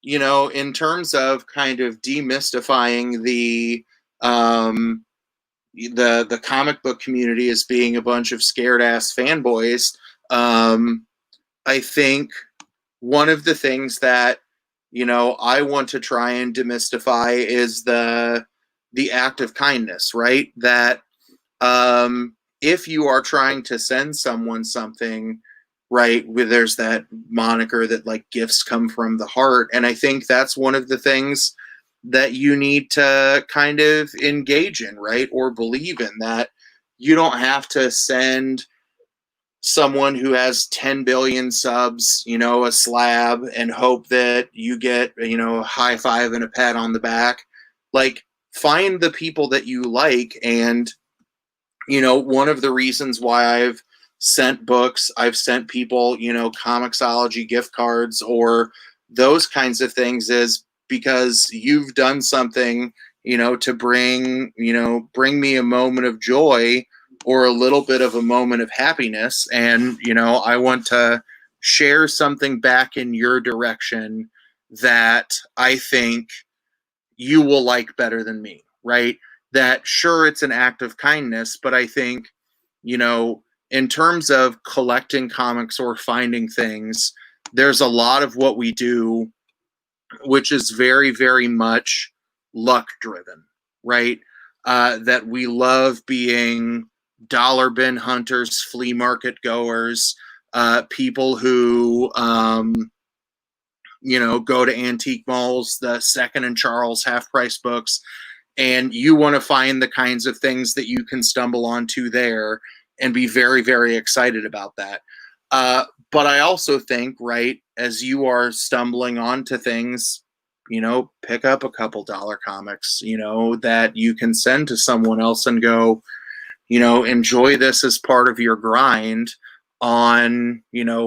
Speaker 1: in terms of kind of demystifying the comic book community as being a bunch of scared ass fanboys, I think one of the things that, I want to try and demystify is the act of kindness, right? That if you are trying to send someone something, right, where there's that moniker that like gifts come from the heart. And I think that's one of the things that you need to kind of engage in, right? Or believe in, that you don't have to send someone who has 10 billion subs, a slab and hope that you get, a high five and a pat on the back. Like, find the people that you like. And, one of the reasons why I've sent books, I've sent people, Comixology gift cards or those kinds of things, is because you've done something, to bring me a moment of joy or a little bit of a moment of happiness. And, I want to share something back in your direction that I think you will like better than me, right? That, sure, it's an act of kindness, but I think, in terms of collecting comics or finding things, there's a lot of what we do which is very, very much luck driven, right? That we love being dollar bin hunters, flea market goers, people who, go to antique malls, the Second and Charles half-price books, and you want to find the kinds of things that you can stumble onto there and be very, very excited about that. But I also think, right, as you are stumbling onto things, pick up a couple dollar comics, that you can send to someone else and go, enjoy this as part of your grind on,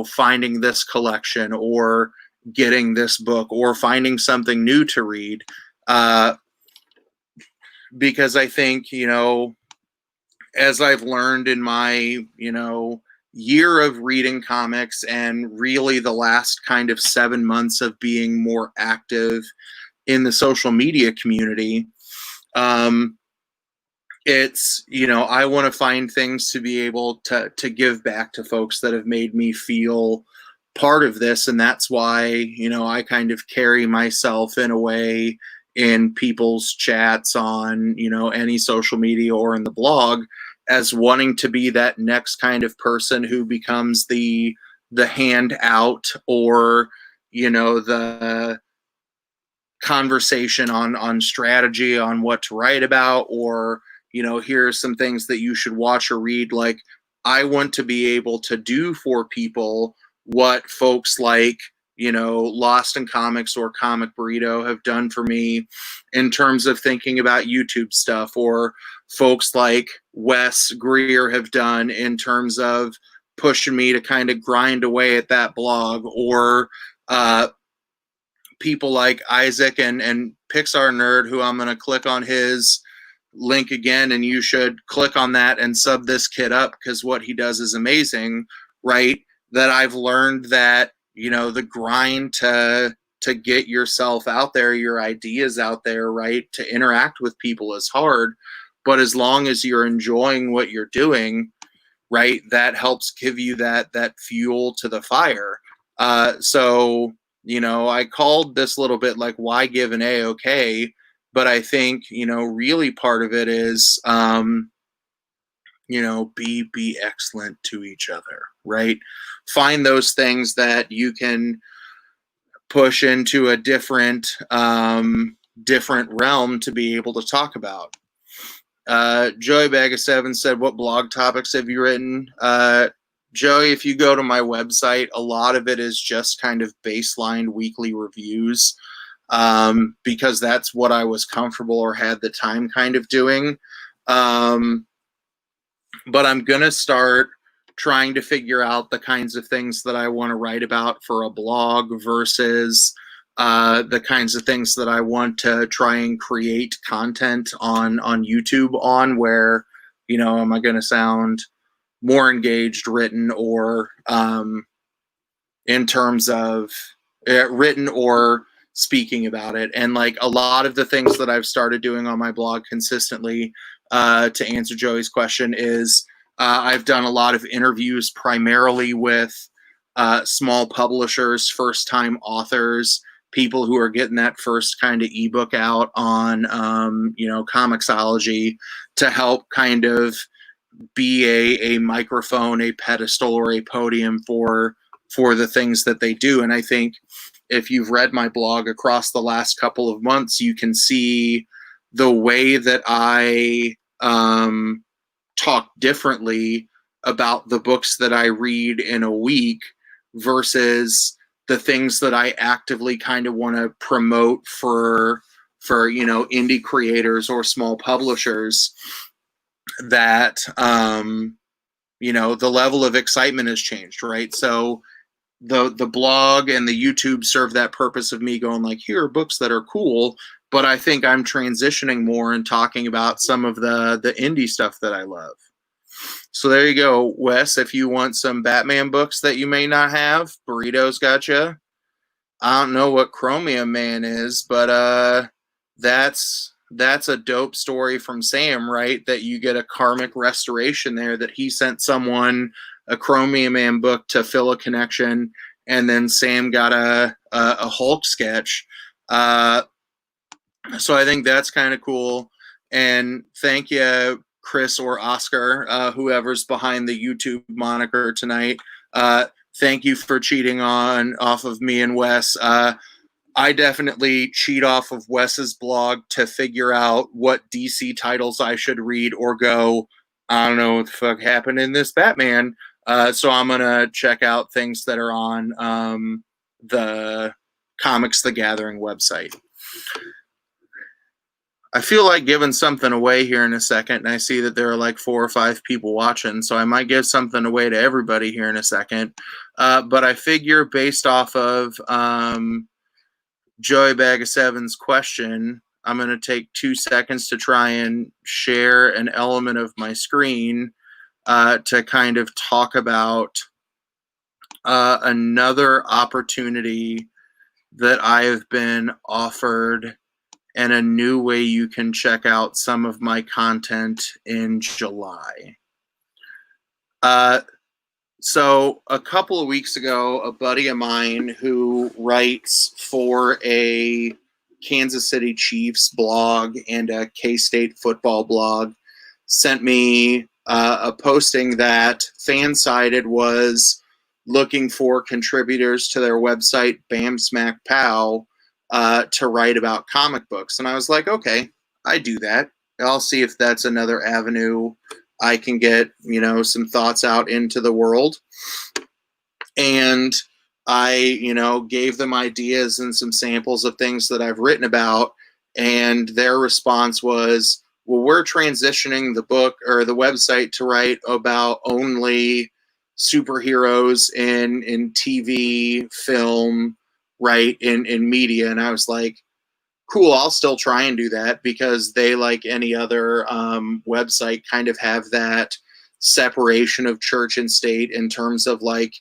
Speaker 1: finding this collection or getting this book or finding something new to read. Because I think, as I've learned in my, year of reading comics and really the last kind of 7 months of being more active in the social media community, it's, I want to find things to be able to give back to folks that have made me feel part of this. And that's why, I kind of carry myself in a way in people's chats on, any social media or in the blog as wanting to be that next kind of person who becomes the handout or, the conversation on strategy on what to write about, or, here are some things that you should watch or read. Like, I want to be able to do for people what folks like, Lost in Comics or Comic Burrito have done for me in terms of thinking about YouTube stuff, or folks like Wes Greer have done in terms of pushing me to kind of grind away at that blog, or people like Isaac and Pixar Nerd, who I'm going to click on his link again, and you should click on that and sub this kid up because what he does is amazing, right? That I've learned that, the grind to get yourself out there, your ideas out there, right, to interact with people is hard. But as long as you're enjoying what you're doing, right, that helps give you that fuel to the fire. So, I called this little bit like, why give an A-OK? But I think, really part of it is, be excellent to each other, right? Find those things that you can push into a different realm to be able to talk about. Joey Bag of Seven said, what blog topics have you written? Joey, if you go to my website, a lot of it is just kind of baseline weekly reviews, because that's what I was comfortable or had the time kind of doing. But I'm going to start trying to figure out the kinds of things that I want to write about for a blog versus the kinds of things that I want to try and create content on YouTube on, where, am I going to sound more engaged written or in terms of written or speaking about it. And like a lot of the things that I've started doing on my blog consistently, to answer Joey's question, is I've done a lot of interviews primarily with small publishers, first-time authors, people who are getting that first kind of ebook out on, Comixology, to help kind of be a microphone, a pedestal, or a podium for the things that they do. And I think if you've read my blog across the last couple of months, you can see the way that I talk differently about the books that I read in a week versus the things that I actively kind of want to promote for indie creators or small publishers. That the level of excitement has changed, right? So the blog and the YouTube serve that purpose of me going like, here are books that are cool, but I think I'm transitioning more and talking about some of the indie stuff that I love. So there you go, Wes. If you want some Batman books that you may not have, Burrito's got you. I don't know what Chromium Man is, but that's a dope story from Sam, right? That you get a karmic restoration there, that he sent someone a Chromium Man book to fill a connection, and then Sam got a Hulk sketch. So I think that's kind of cool. And thank you, Chris or Oscar, whoever's behind the YouTube moniker tonight. thank you for cheating off of me and Wes. I definitely cheat off of Wes's blog to figure out what DC titles I should read or go, I don't know what the fuck happened in this Batman. So I'm going to check out things that are on the Comics the Gathering website. I feel like giving something away here in a second, and I see that there are like 4 or 5 people watching, so I might give something away to everybody here in a second. But I figure based off of Joey Bag of Seven's question, I'm going to take 2 seconds to try and share an element of my screen to kind of talk about another opportunity that I have been offered and a new way you can check out some of my content in July. So a couple of weeks ago, a buddy of mine who writes for a Kansas City Chiefs blog and a K-State football blog sent me a posting that Fansided was looking for contributors to their website, Bam Smack Pow, to write about comic books. And I was like, okay, I do that. I'll see if that's another avenue I can get, some thoughts out into the world. And I, gave them ideas and some samples of things that I've written about. And their response was, well, we're transitioning the book or the website to write about only superheroes in TV, film, right, in media. And I was like, cool, I'll still try and do that, because they, like any other website, kind of have that separation of church and state in terms of like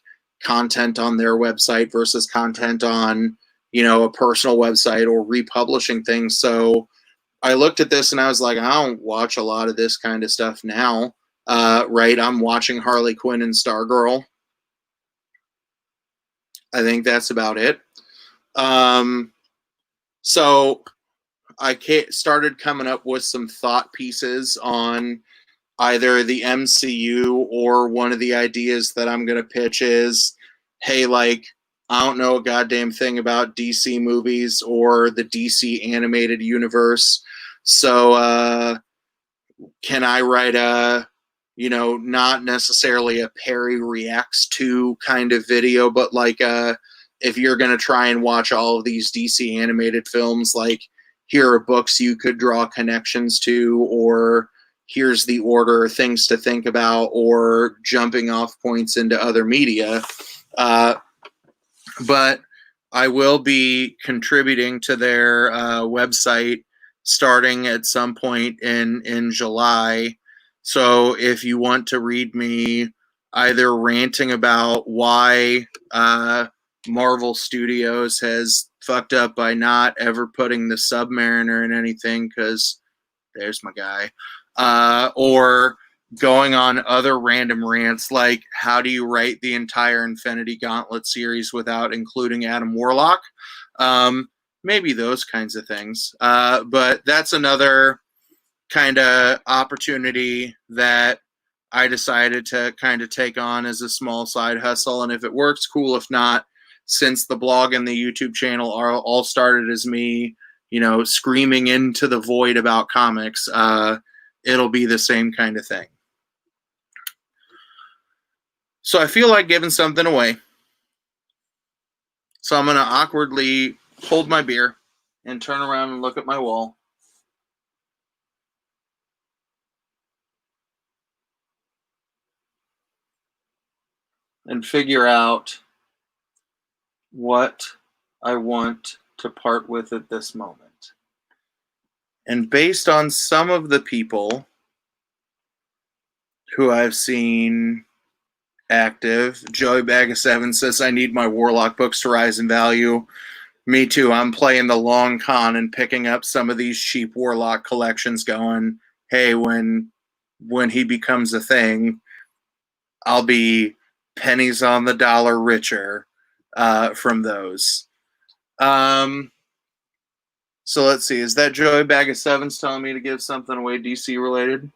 Speaker 1: content on their website versus content on, a personal website or republishing things. So I looked at this and I was like, I don't watch a lot of this kind of stuff now, right? I'm watching Harley Quinn and Stargirl. I think that's about it. So I started coming up with some thought pieces on either the MCU, or one of the ideas that I'm going to pitch is, hey, like, I don't know a goddamn thing about DC movies or the DC animated universe. So can I write a, not necessarily a Perry reacts to kind of video, but like if you're going to try and watch all of these DC animated films, like, here are books you could draw connections to, or here's the order of things to think about, or jumping off points into other media. But I will be contributing to their website starting at some point in July. So if you want to read me either ranting about why Marvel Studios has fucked up by not ever putting the Submariner in anything, because there's my guy, or going on other random rants like, how do you write the entire Infinity Gauntlet series without including Adam Warlock? Maybe those kinds of things. But that's another kind of opportunity that I decided to kind of take on as a small side hustle. And if it works, cool. If not, since the blog and the YouTube channel are all started as me, screaming into the void about comics, it'll be the same kind of thing. So I feel like giving something away. So I'm going to awkwardly hold my beer and turn around and look at my wall. And figure out what I want to part with at this moment. And based on some of the people who I've seen active, Joey Bag of Seven says, I need my Warlock books to rise in value. Me too. I'm playing the long con and picking up some of these cheap Warlock collections going, hey, when he becomes a thing, I'll be pennies on the dollar richer from those. So let's see. Is that Joey Bag of Sevens telling me to give something away DC related?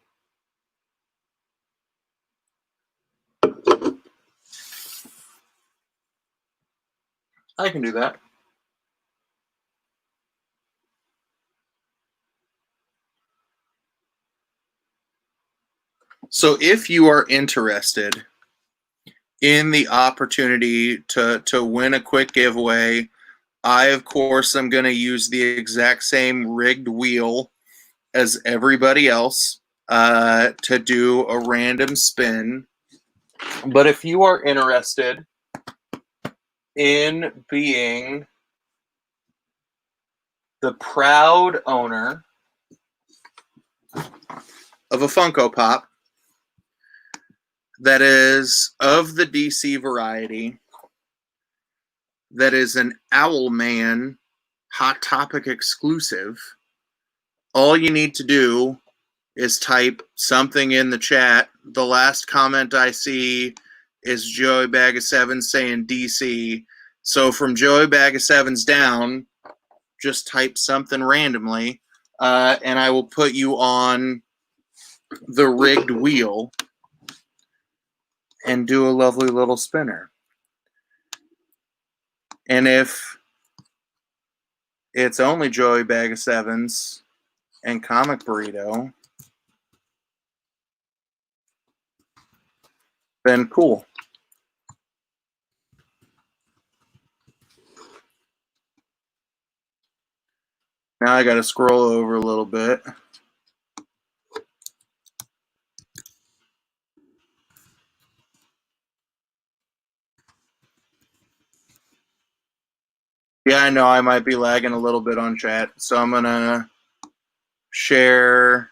Speaker 1: I can do that. So if you are interested in the opportunity to win a quick giveaway, I, of course, am going to use the exact same rigged wheel as everybody else to do a random spin. But if you are interested in being the proud owner of a Funko Pop that is of the DC variety, that is an Owlman Hot Topic exclusive, all you need to do is type something in the chat. The last comment I see is Joey Bag of Sevens saying DC. So from Joey Bag of Sevens down, just type something randomly, and I will put you on the rigged wheel and do a lovely little spinner. And if it's only Joey Bag of Sevens and Comic Burrito, then cool. Now I got to scroll over a little bit. Yeah, I know I might be lagging a little bit on chat, so I'm gonna share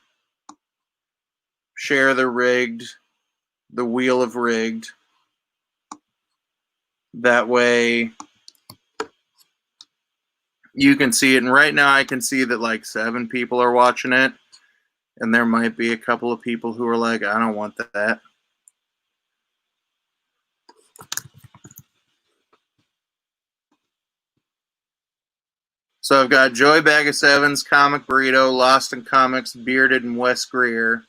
Speaker 1: the wheel of rigged. That way you can see it. And right now I can see that like 7 people are watching it, and there might be a couple of people who are like, I don't want that. So I've got Joey Bag of Sevens, Comic Burrito, Lost in Comics, Bearded, and Wes Greer.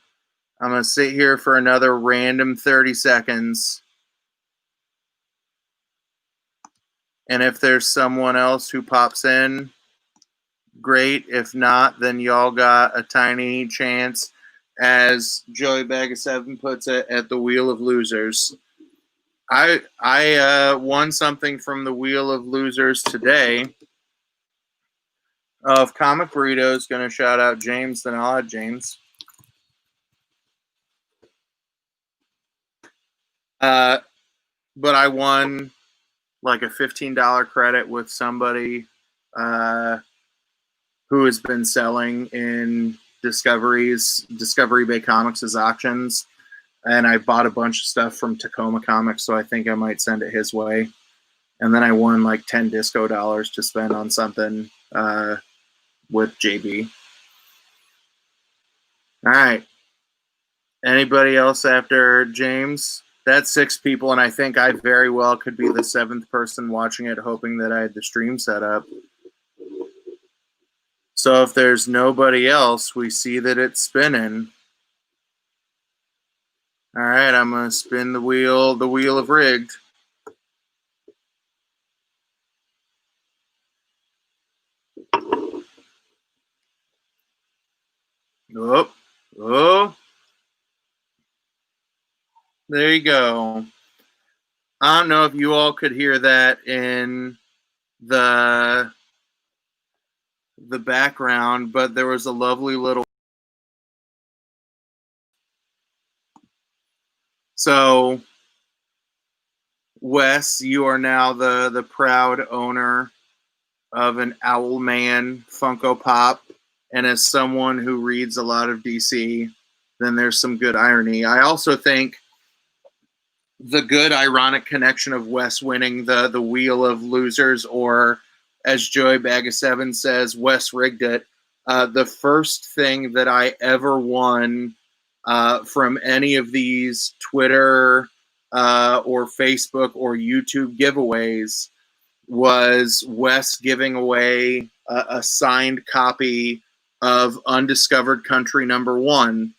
Speaker 1: I'm going to sit here for another random 30 seconds. And if there's someone else who pops in, great. If not, then y'all got a tiny chance, as Joey Bag of Seven puts it, at the Wheel of Losers. I won something from the Wheel of Losers today. If Comic Burrito is going to shout out James, then I'll add James. But I won like a $15 credit with somebody who has been selling in Discovery Bay Comics' auctions. And I bought a bunch of stuff from Tacoma Comics, so I think I might send it his way. And then I won like 10 disco dollars to spend on something with JB. All right. Anybody else after James? That's 6 people, and I think I very well could be the 7th person watching it, hoping that I had the stream set up. So if there's nobody else, we see that it's spinning. All right, I'm going to spin the wheel of rigged. Oh. There you go. I don't know if you all could hear that in the background, but there was a lovely little. So, Wes, you are now the proud owner of an Owlman Funko Pop, and as someone who reads a lot of DC, then there's some good irony. I also think the good ironic connection of Wes winning the Wheel of Losers, or as Joey Bag of Seven says, Wes rigged it. The first thing that I ever won from any of these Twitter or Facebook or YouTube giveaways was Wes giving away a signed copy of Undiscovered Country #1.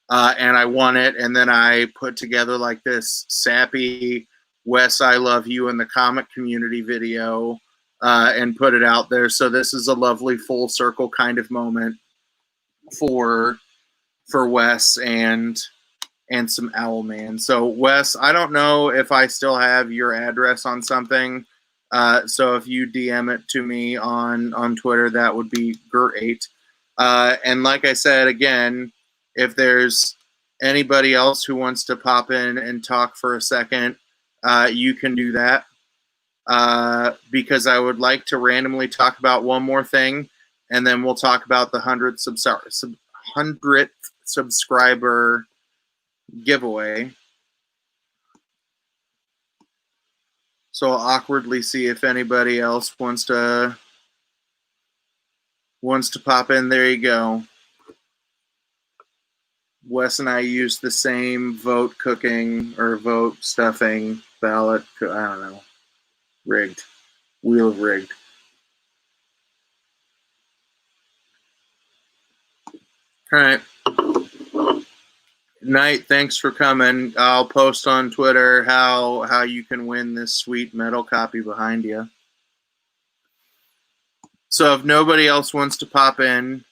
Speaker 1: And I won it, and then I put together like this sappy Wes, I love you in the comic community video and put it out there. So this is a lovely full circle kind of moment for Wes and some Owlman. So Wes, I don't know if I still have your address on something. So if you DM it to me on Twitter, that would be great. And like I said, again, if there's anybody else who wants to pop in and talk for a second, you can do that. Because I would like to randomly talk about one more thing, and then we'll talk about the 100th subscriber giveaway. So I'll awkwardly see if anybody else wants to pop in. There you go. Wes and I use the same vote cooking or vote stuffing ballot. I don't know. Rigged. Wheel of rigged. All right. Knight, thanks for coming. I'll post on Twitter how you can win this sweet metal copy behind you. So if nobody else wants to pop in,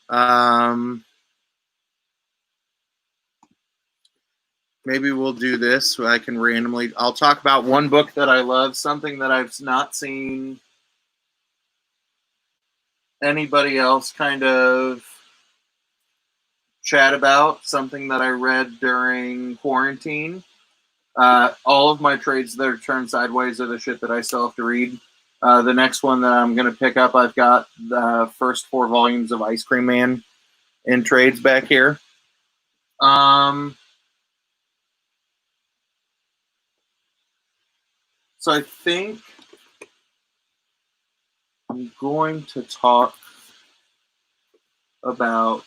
Speaker 1: maybe we'll do this. I can randomly. I'll talk about one book that I love, something that I've not seen anybody else kind of chat about, something that I read during quarantine. All of my trades that are turned sideways are the shit that I still have to read. The next one that I'm going to pick up, I've got the first 4 volumes of Ice Cream Man in trades back here. So I think I'm going to talk about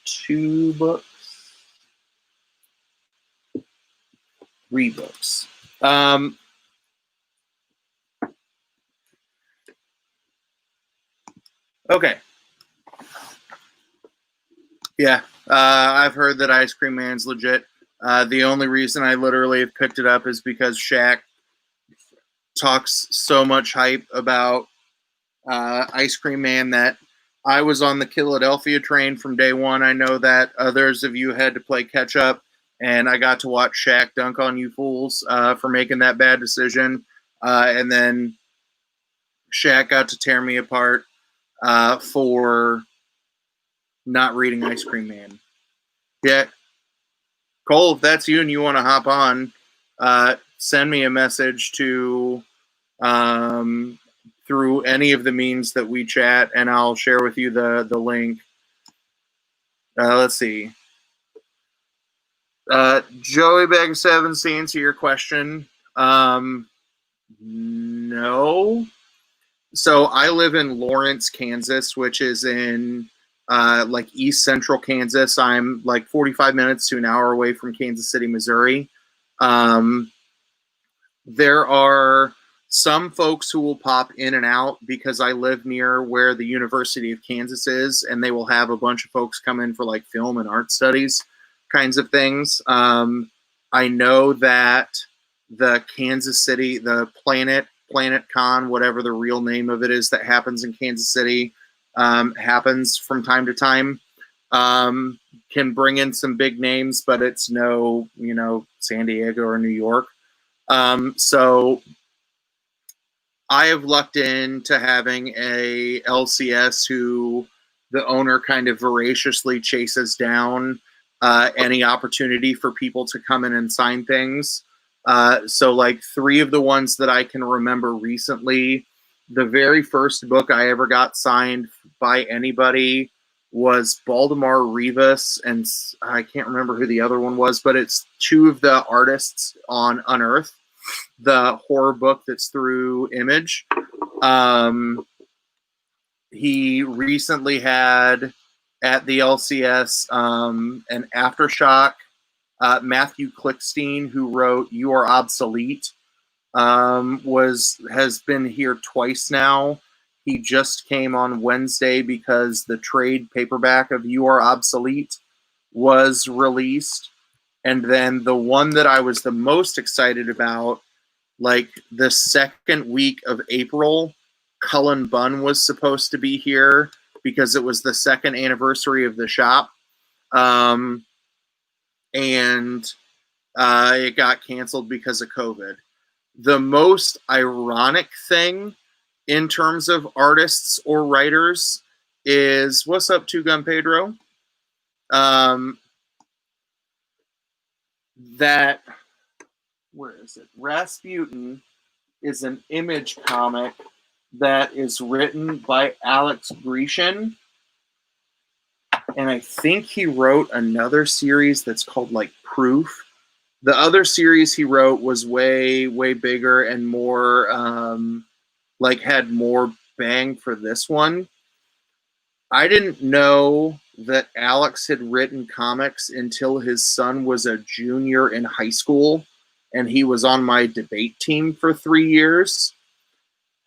Speaker 1: 2 books, 3 books. Okay. Yeah, I've heard that Ice Cream Man's legit. The only reason I literally have picked it up is because Shaq talks so much hype about Ice Cream Man that I was on the Philadelphia train from day one. I know that others of you had to play catch up, and I got to watch Shaq dunk on you fools for making that bad decision. And then Shaq got to tear me apart for not reading Ice Cream Man. Yeah. Cole, if that's you and you want to hop on, send me a message to through any of the means that we chat, and I'll share with you the link. Let's see. Joey Bag 7, to answer your question, no. So I live in Lawrence, Kansas, which is in like east central Kansas. I'm like 45 minutes to an hour away from Kansas City, Missouri. There are some folks who will pop in and out because I live near where the University of Kansas is, and they will have a bunch of folks come in for like film and art studies kinds of things. I know that the Kansas City, the Planet Con, whatever the real name of it is that happens in Kansas City, happens from time to time. Can bring in some big names, but it's no, San Diego or New York. So I have lucked into having a LCS who the owner kind of voraciously chases down any opportunity for people to come in and sign things. So like 3 of the ones that I can remember recently, the very first book I ever got signed by anybody was Baltimore Rivas, and I can't remember who the other one was, but it's 2 of the artists on Unearthed, the horror book that's through Image. He recently had at the LCS an Aftershock. Matthew Klickstein, who wrote You Are Obsolete, has been here twice now. He just came on Wednesday because the trade paperback of You Are Obsolete was released. And then the one that I was the most excited about like the second week of April, Cullen Bunn was supposed to be here because it was the second anniversary of the shop. And it got canceled because of COVID. The most ironic thing in terms of artists or writers is, what's up, Two Gun Pedro? That, where is it? Rasputin is an Image comic that is written by Alex Grecian. And I think he wrote another series that's called like Proof. The other series he wrote was way, way bigger and more, like had more bang for this one. I didn't know that Alex had written comics until his son was a junior in high school, and he was on my debate team for 3 years.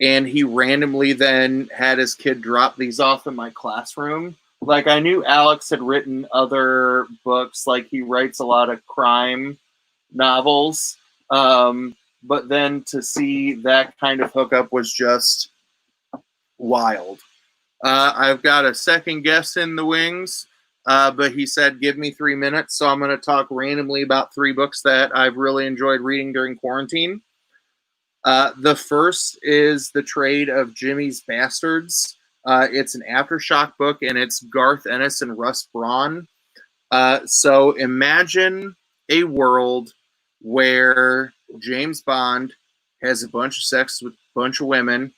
Speaker 1: And he randomly then had his kid drop these off in my classroom. Like, I knew Alex had written other books, like he writes a lot of crime novels. But then to see that kind of hookup was just wild. I've got a second guest in the wings, but he said, give me 3 minutes. So I'm going to talk randomly about 3 books that I've really enjoyed reading during quarantine. The first is the trade of Jimmy's Bastards. It's an Aftershock book, and it's Garth Ennis and Russ Braun. So imagine a world where James Bond has a bunch of sex with a bunch of women.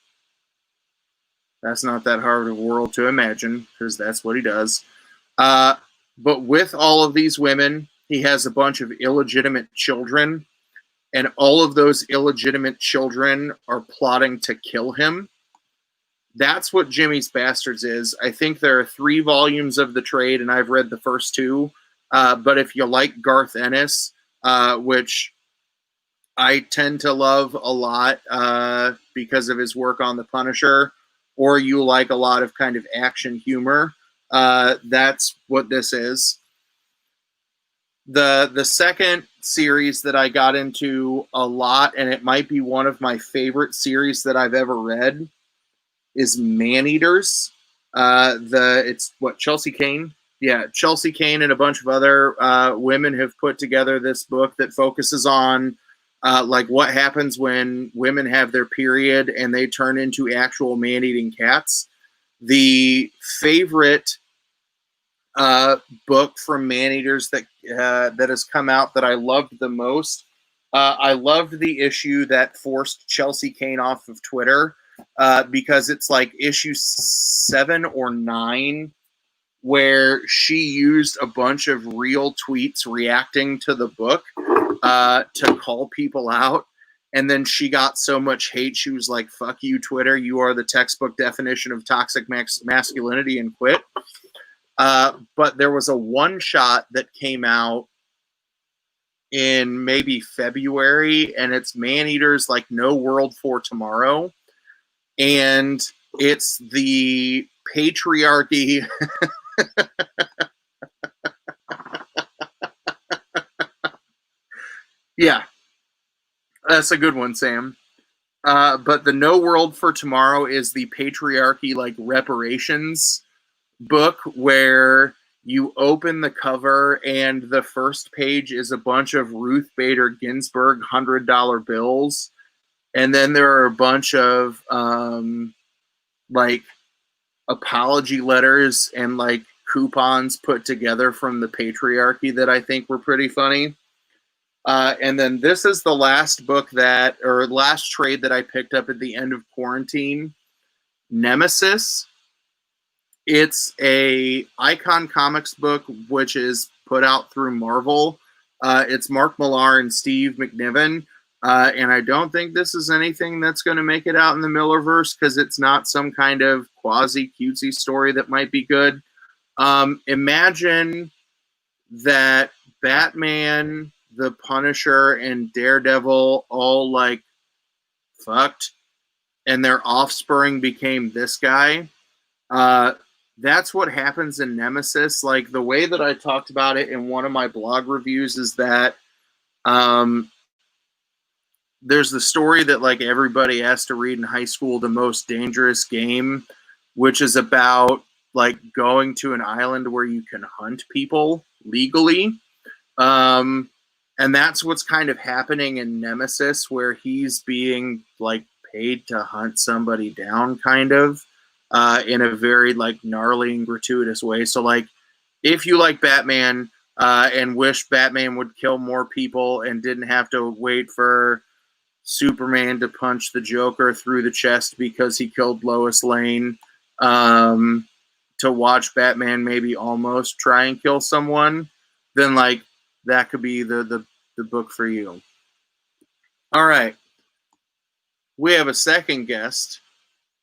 Speaker 1: That's not that hard of a world to imagine, because that's what he does. But with all of these women, he has a bunch of illegitimate children, and all of those illegitimate children are plotting to kill him. That's what Jimmy's Bastards is. I think there are 3 volumes of the trade, and I've read the first 2. But if you like Garth Ennis, which I tend to love a lot because of his work on The Punisher, or you like a lot of kind of action humor, that's what this is. The second series that I got into a lot, and it might be one of my favorite series that I've ever read, is Maneaters. It's what, Chelsea Kane? Yeah, Chelsea Kane and a bunch of other women have put together this book that focuses on like what happens when women have their period and they turn into actual man-eating cats. The favorite book from Maneaters that has come out that I loved the most, I loved the issue that forced Chelsea Kane off of Twitter, because it's like issue 7 or 9, where she used a bunch of real tweets reacting to the book to call people out. And then she got so much hate, she was like, fuck you, Twitter. You are the textbook definition of toxic masculinity, and quit. But there was a one-shot that came out in maybe February, and it's Maneaters, like No World for Tomorrow. And it's the patriarchy. Yeah, that's a good one, Sam. But the No World for Tomorrow is the patriarchy, like, reparations book, where you open the cover and the first page is a bunch of Ruth Bader Ginsburg $100 bills. And then there are a bunch of like apology letters and like coupons put together from the patriarchy that I think were pretty funny. And then this is the last book last trade that I picked up at the end of quarantine, Nemesis. It's a Icon Comics book, which is put out through Marvel. It's Mark Millar and Steve McNiven. And I don't think this is anything that's going to make it out in the Millerverse, because it's not some kind of quasi-cutesy story that might be good. Imagine that Batman, the Punisher, and Daredevil all, like, fucked, and their offspring became this guy. That's what happens in Nemesis. Like, the way that I talked about it in one of my blog reviews is that there's the story that like everybody has to read in high school, The Most Dangerous Game, which is about like going to an island where you can hunt people legally. Um, and that's what's kind of happening in Nemesis, where he's being like paid to hunt somebody down, kind of, in a very like gnarly and gratuitous way. So like, if you like Batman and wish Batman would kill more people and didn't have to wait for Superman to punch the Joker through the chest because he killed Lois Lane, to watch Batman maybe almost try and kill someone, then like that could be the book for you. All right. We have a second guest,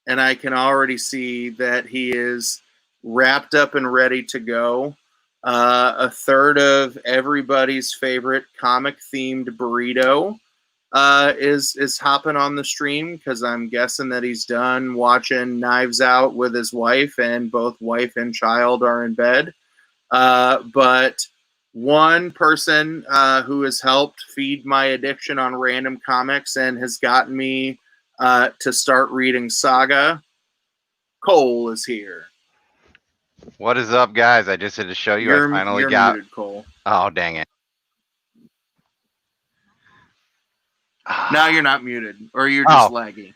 Speaker 1: and I can already see that he is wrapped up and ready to go. A third of everybody's favorite comic themed Burrito is hopping on the stream because I'm guessing that he's done watching Knives Out with his wife, and both wife and child are in bed. But one person who has helped feed my addiction on random comics and has gotten me to start reading Saga, Cole is here.
Speaker 3: What is up, guys? I just had to show you. I finally got.
Speaker 1: Muted, Cole.
Speaker 3: Oh, dang it!
Speaker 1: Now you're not muted, or you're just laggy.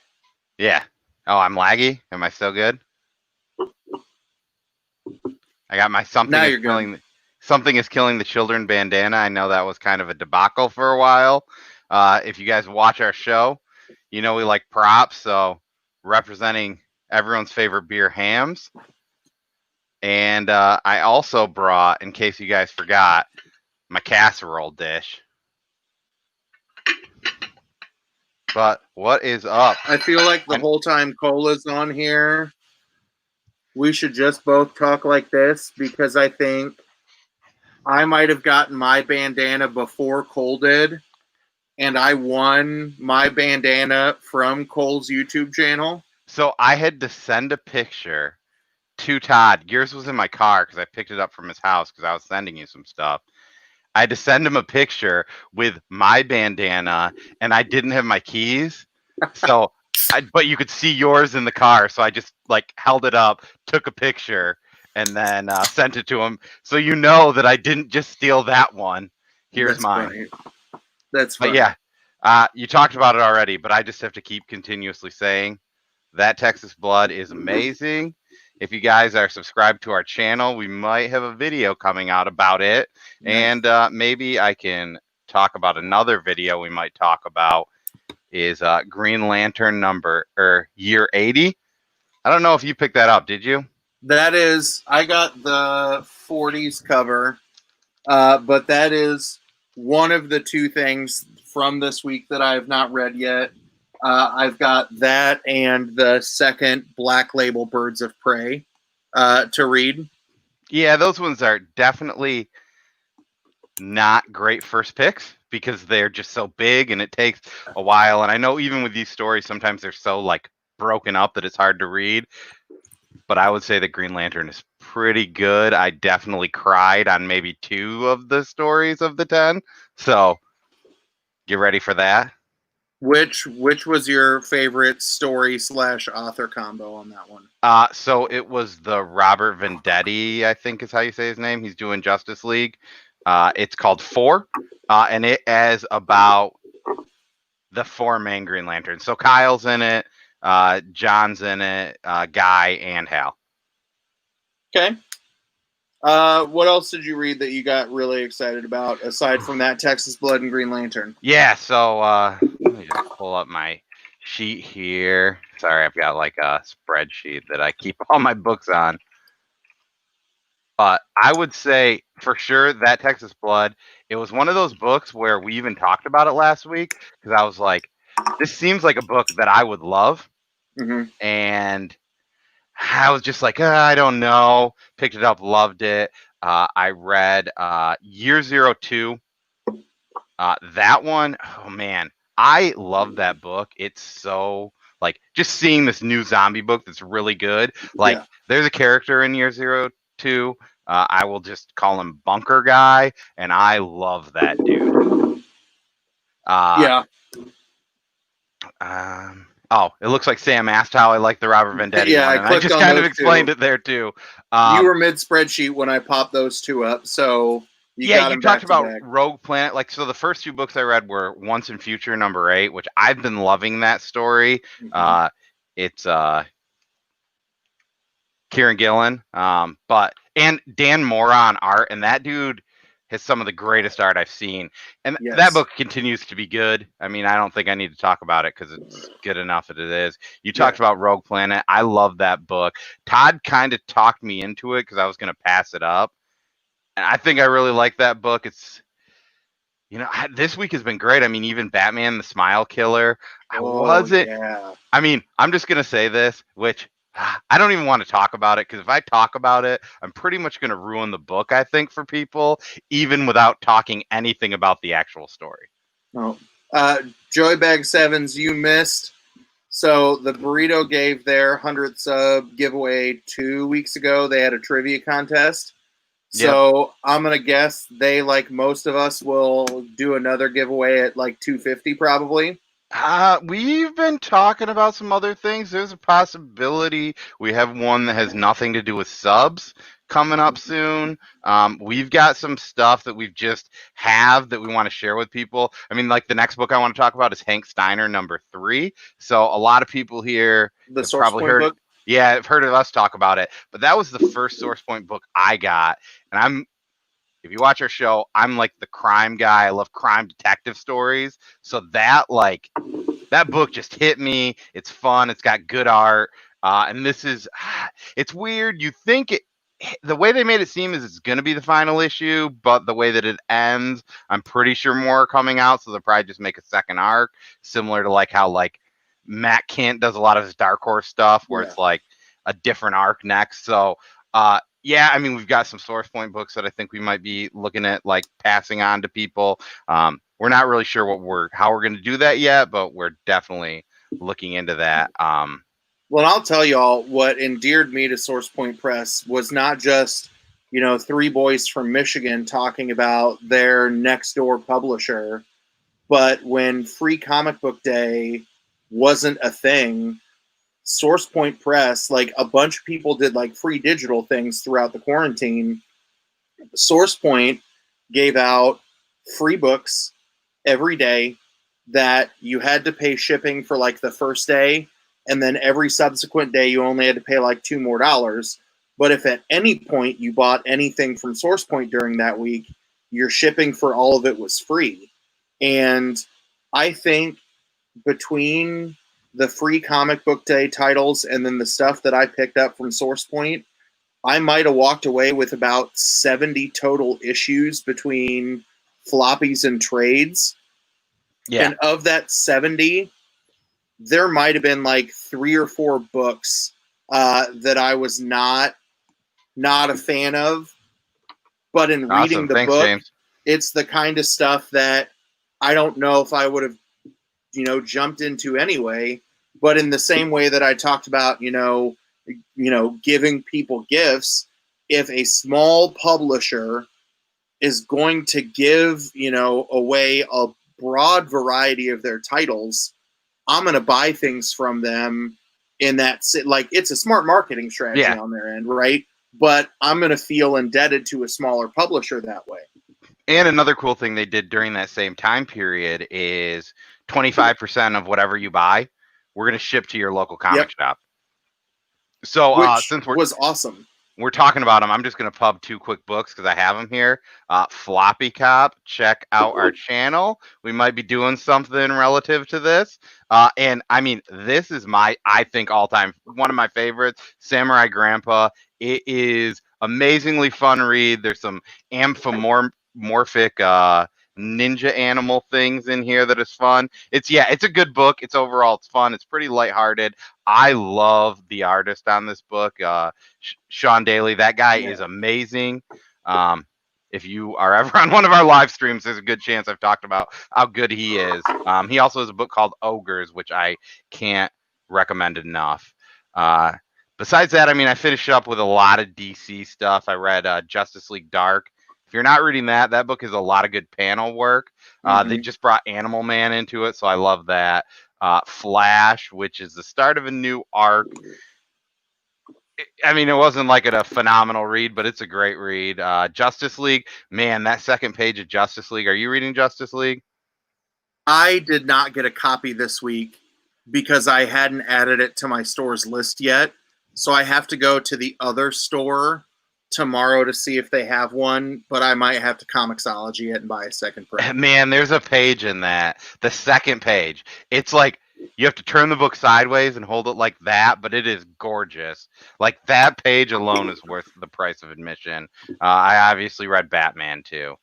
Speaker 3: Yeah. Oh, I'm laggy. Am I still good? I got my something.
Speaker 1: Now
Speaker 3: is
Speaker 1: you're
Speaker 3: killing.
Speaker 1: good.
Speaker 3: Something is killing the children bandana. I know that was kind of a debacle for a while. If you guys watch our show, you know we like props. So representing everyone's favorite beer, Hams. And I also brought, in case you guys forgot, my casserole dish. But what is up?
Speaker 1: I feel like the whole time Cola's on here, we should just both talk like this, because I think I might have gotten my bandana before Cole did, and I won my bandana from Cole's YouTube channel.
Speaker 3: So I had to send a picture to Todd. Yours was in my car because I picked it up from his house because I was sending you some stuff. I had to send him a picture with my bandana, and I didn't have my keys. So, but you could see yours in the car. So I just like held it up, took a picture, and then sent it to him. So you know that I didn't just steal that one. Here's mine.
Speaker 1: Funny. That's funny.
Speaker 3: But yeah, you talked about it already, but I just have to keep continuously saying that Texas Blood is amazing. If you guys are subscribed to our channel, we might have a video coming out about it. Nice. And maybe I can talk about another video we might talk about is Green Lantern year 80. I don't know if you picked that up, did you?
Speaker 1: That is, I got the 40s cover, but that is one of the two things from this week that I have not read yet. I've got that and the second Black Label Birds of Prey to read.
Speaker 3: Yeah, those ones are definitely not great first picks because they're just so big and it takes a while. And I know even with these stories, sometimes they're so like broken up that it's hard to read. But I would say that Green Lantern is pretty good. I definitely cried on maybe 2 of the stories of the 10. So get ready for that.
Speaker 1: Which was your favorite story / author combo on that one?
Speaker 3: So it was the Robert Venditti, I think is how you say his name. He's doing Justice League. It's called 4, and it is about the 4 main Green Lanterns. So Kyle's in it, John's in it, Guy, and Hal.
Speaker 1: Okay. What else did you read that you got really excited about aside from that Texas Blood and Green Lantern?
Speaker 3: Yeah, so let me just pull up my sheet here. Sorry, I've got like a spreadsheet that I keep all my books on. But I would say for sure that Texas Blood, it was one of those books where we even talked about it last week because I was like, this seems like a book that I would love.
Speaker 1: Mm-hmm.
Speaker 3: And I was just like, I don't know. Picked it up, loved it. I read Year 02. That one, oh man, I love that book. It's so like just seeing this new zombie book that's really good. Like there's a character in Year 02. I will just call him Bunker Guy, and I love that dude.
Speaker 1: Yeah.
Speaker 3: Oh, it looks like Sam asked how I like the Robert Venditti
Speaker 1: Yeah,
Speaker 3: one,
Speaker 1: I
Speaker 3: and I
Speaker 1: clicked
Speaker 3: just
Speaker 1: on
Speaker 3: kind of
Speaker 1: those
Speaker 3: explained
Speaker 1: two.
Speaker 3: it there too.
Speaker 1: You were mid spreadsheet when I popped those two up, so you
Speaker 3: yeah,
Speaker 1: got
Speaker 3: you
Speaker 1: them
Speaker 3: talked
Speaker 1: back to
Speaker 3: about
Speaker 1: back.
Speaker 3: Rogue Planet. Like, so the first two books I read were Once and Future #8, which I've been loving that story.
Speaker 1: Mhm.
Speaker 3: It's Kieran Gillen, and Dan Mora on art, and that dude has some of the greatest art I've seen. And that
Speaker 1: Yes.
Speaker 3: book continues to be good. I mean, I don't think I need to talk about it because it's good enough as it is. You talked about Rogue Planet. I love that book. Todd kind of talked me into it because I was going to pass it up. And I think I really like that book. It's, this week has been great. I mean, even Batman the Smile Killer.
Speaker 1: Yeah.
Speaker 3: I mean, I'm just going to say this, which I don't even want to talk about it because if I talk about it, I'm pretty much going to ruin the book, I think, for people, even without talking anything about the actual story.
Speaker 1: Oh. Joybag Sevens, you missed. So the Burrito gave their 100th sub giveaway 2 weeks ago. They had a trivia contest. So I'm going to guess they, like most of us, will do another giveaway at like 250 probably.
Speaker 3: We've been talking about some other things. There's a possibility we have one that has nothing to do with subs coming up soon. We've got some stuff that we've just have that we want to share with people. I mean, like the next book I want to talk about is Hank Steiner #3. So a lot of people here
Speaker 1: The
Speaker 3: have
Speaker 1: Source
Speaker 3: probably
Speaker 1: Point
Speaker 3: heard.
Speaker 1: book.
Speaker 3: Yeah, I've heard of us talk about it, but that was the first Source Point book I got, and if you watch our show, I'm like the crime guy. I love crime detective stories. So that book just hit me. It's fun. It's got good art. And it's weird. You think the way they made it seem is it's going to be the final issue, but the way that it ends, I'm pretty sure more are coming out. So they'll probably just make a second arc, similar to like how like Matt Kent does a lot of his Dark Horse stuff where it's like a different arc next. So, yeah, I mean, we've got some Source Point books that I think we might be looking at like passing on to people. We're not really sure how we're going to do that yet, but we're definitely looking into that.
Speaker 1: Well, I'll tell y'all what endeared me to Source Point Press was not just, three boys from Michigan talking about their next door publisher, but when Free Comic Book Day wasn't a thing, Source Point Press, like a bunch of people did like free digital things throughout the quarantine. Source Point gave out free books every day that you had to pay shipping for like the first day, and then every subsequent day you only had to pay like $2 more. But if at any point you bought anything from Source Point during that week, your shipping for all of it was free. And I think between the Free Comic Book Day titles and then the stuff that I picked up from Source Point, I might have walked away with about 70 total issues between floppies and trades.
Speaker 3: Yeah.
Speaker 1: And of that 70, there might have been like 3 or 4 books that I was not a fan of. But in reading the
Speaker 3: Thanks,
Speaker 1: book,
Speaker 3: James.
Speaker 1: It's the kind of stuff that I don't know if I would have, jumped into anyway. But in the same way that I talked about, giving people gifts, if a small publisher is going to give, away a broad variety of their titles, I'm going to buy things from them in that, like, it's a smart marketing strategy on their end, right? But I'm going to feel indebted to a smaller publisher that way.
Speaker 3: And another cool thing they did during that same time period is 25% of whatever you buy, we're going to ship to your local comic shop. So since
Speaker 1: was awesome.
Speaker 3: We're talking about them, I'm just going to pub 2 quick books because I have them here. Floppy Cop, check out our channel. We might be doing something relative to this. And I mean, this is I think all-time, one of my favorites, Samurai Grandpa. It is amazingly fun read. There's some morphic ninja animal things in here that is fun. It's a good book. It's fun. It's pretty lighthearted. I love the artist on this book, Sean Daly. That guy is amazing. If you are ever on one of our live streams, there's a good chance I've talked about how good he is. He also has a book called Ogres, which I can't recommend enough. Besides that, I mean, I finished up with a lot of DC stuff. I read Justice League Dark. If you're not reading that book has a lot of good panel work. They just brought Animal Man into it, so I love that. Flash, which is the start of a new arc. I mean, it wasn't like a phenomenal read, but it's a great read. Justice League, man, that second page of Justice League. Are you reading Justice League?
Speaker 1: I did not get a copy this week because I hadn't added it to my store's list yet. So I have to go to the other store tomorrow to see if they have one, but I might have to Comixology it and buy a second print.
Speaker 3: Man, there's a page in that. The second page. It's like you have to turn the book sideways and hold it like that, but it is gorgeous. Like that page alone is worth the price of admission. I obviously read Batman too.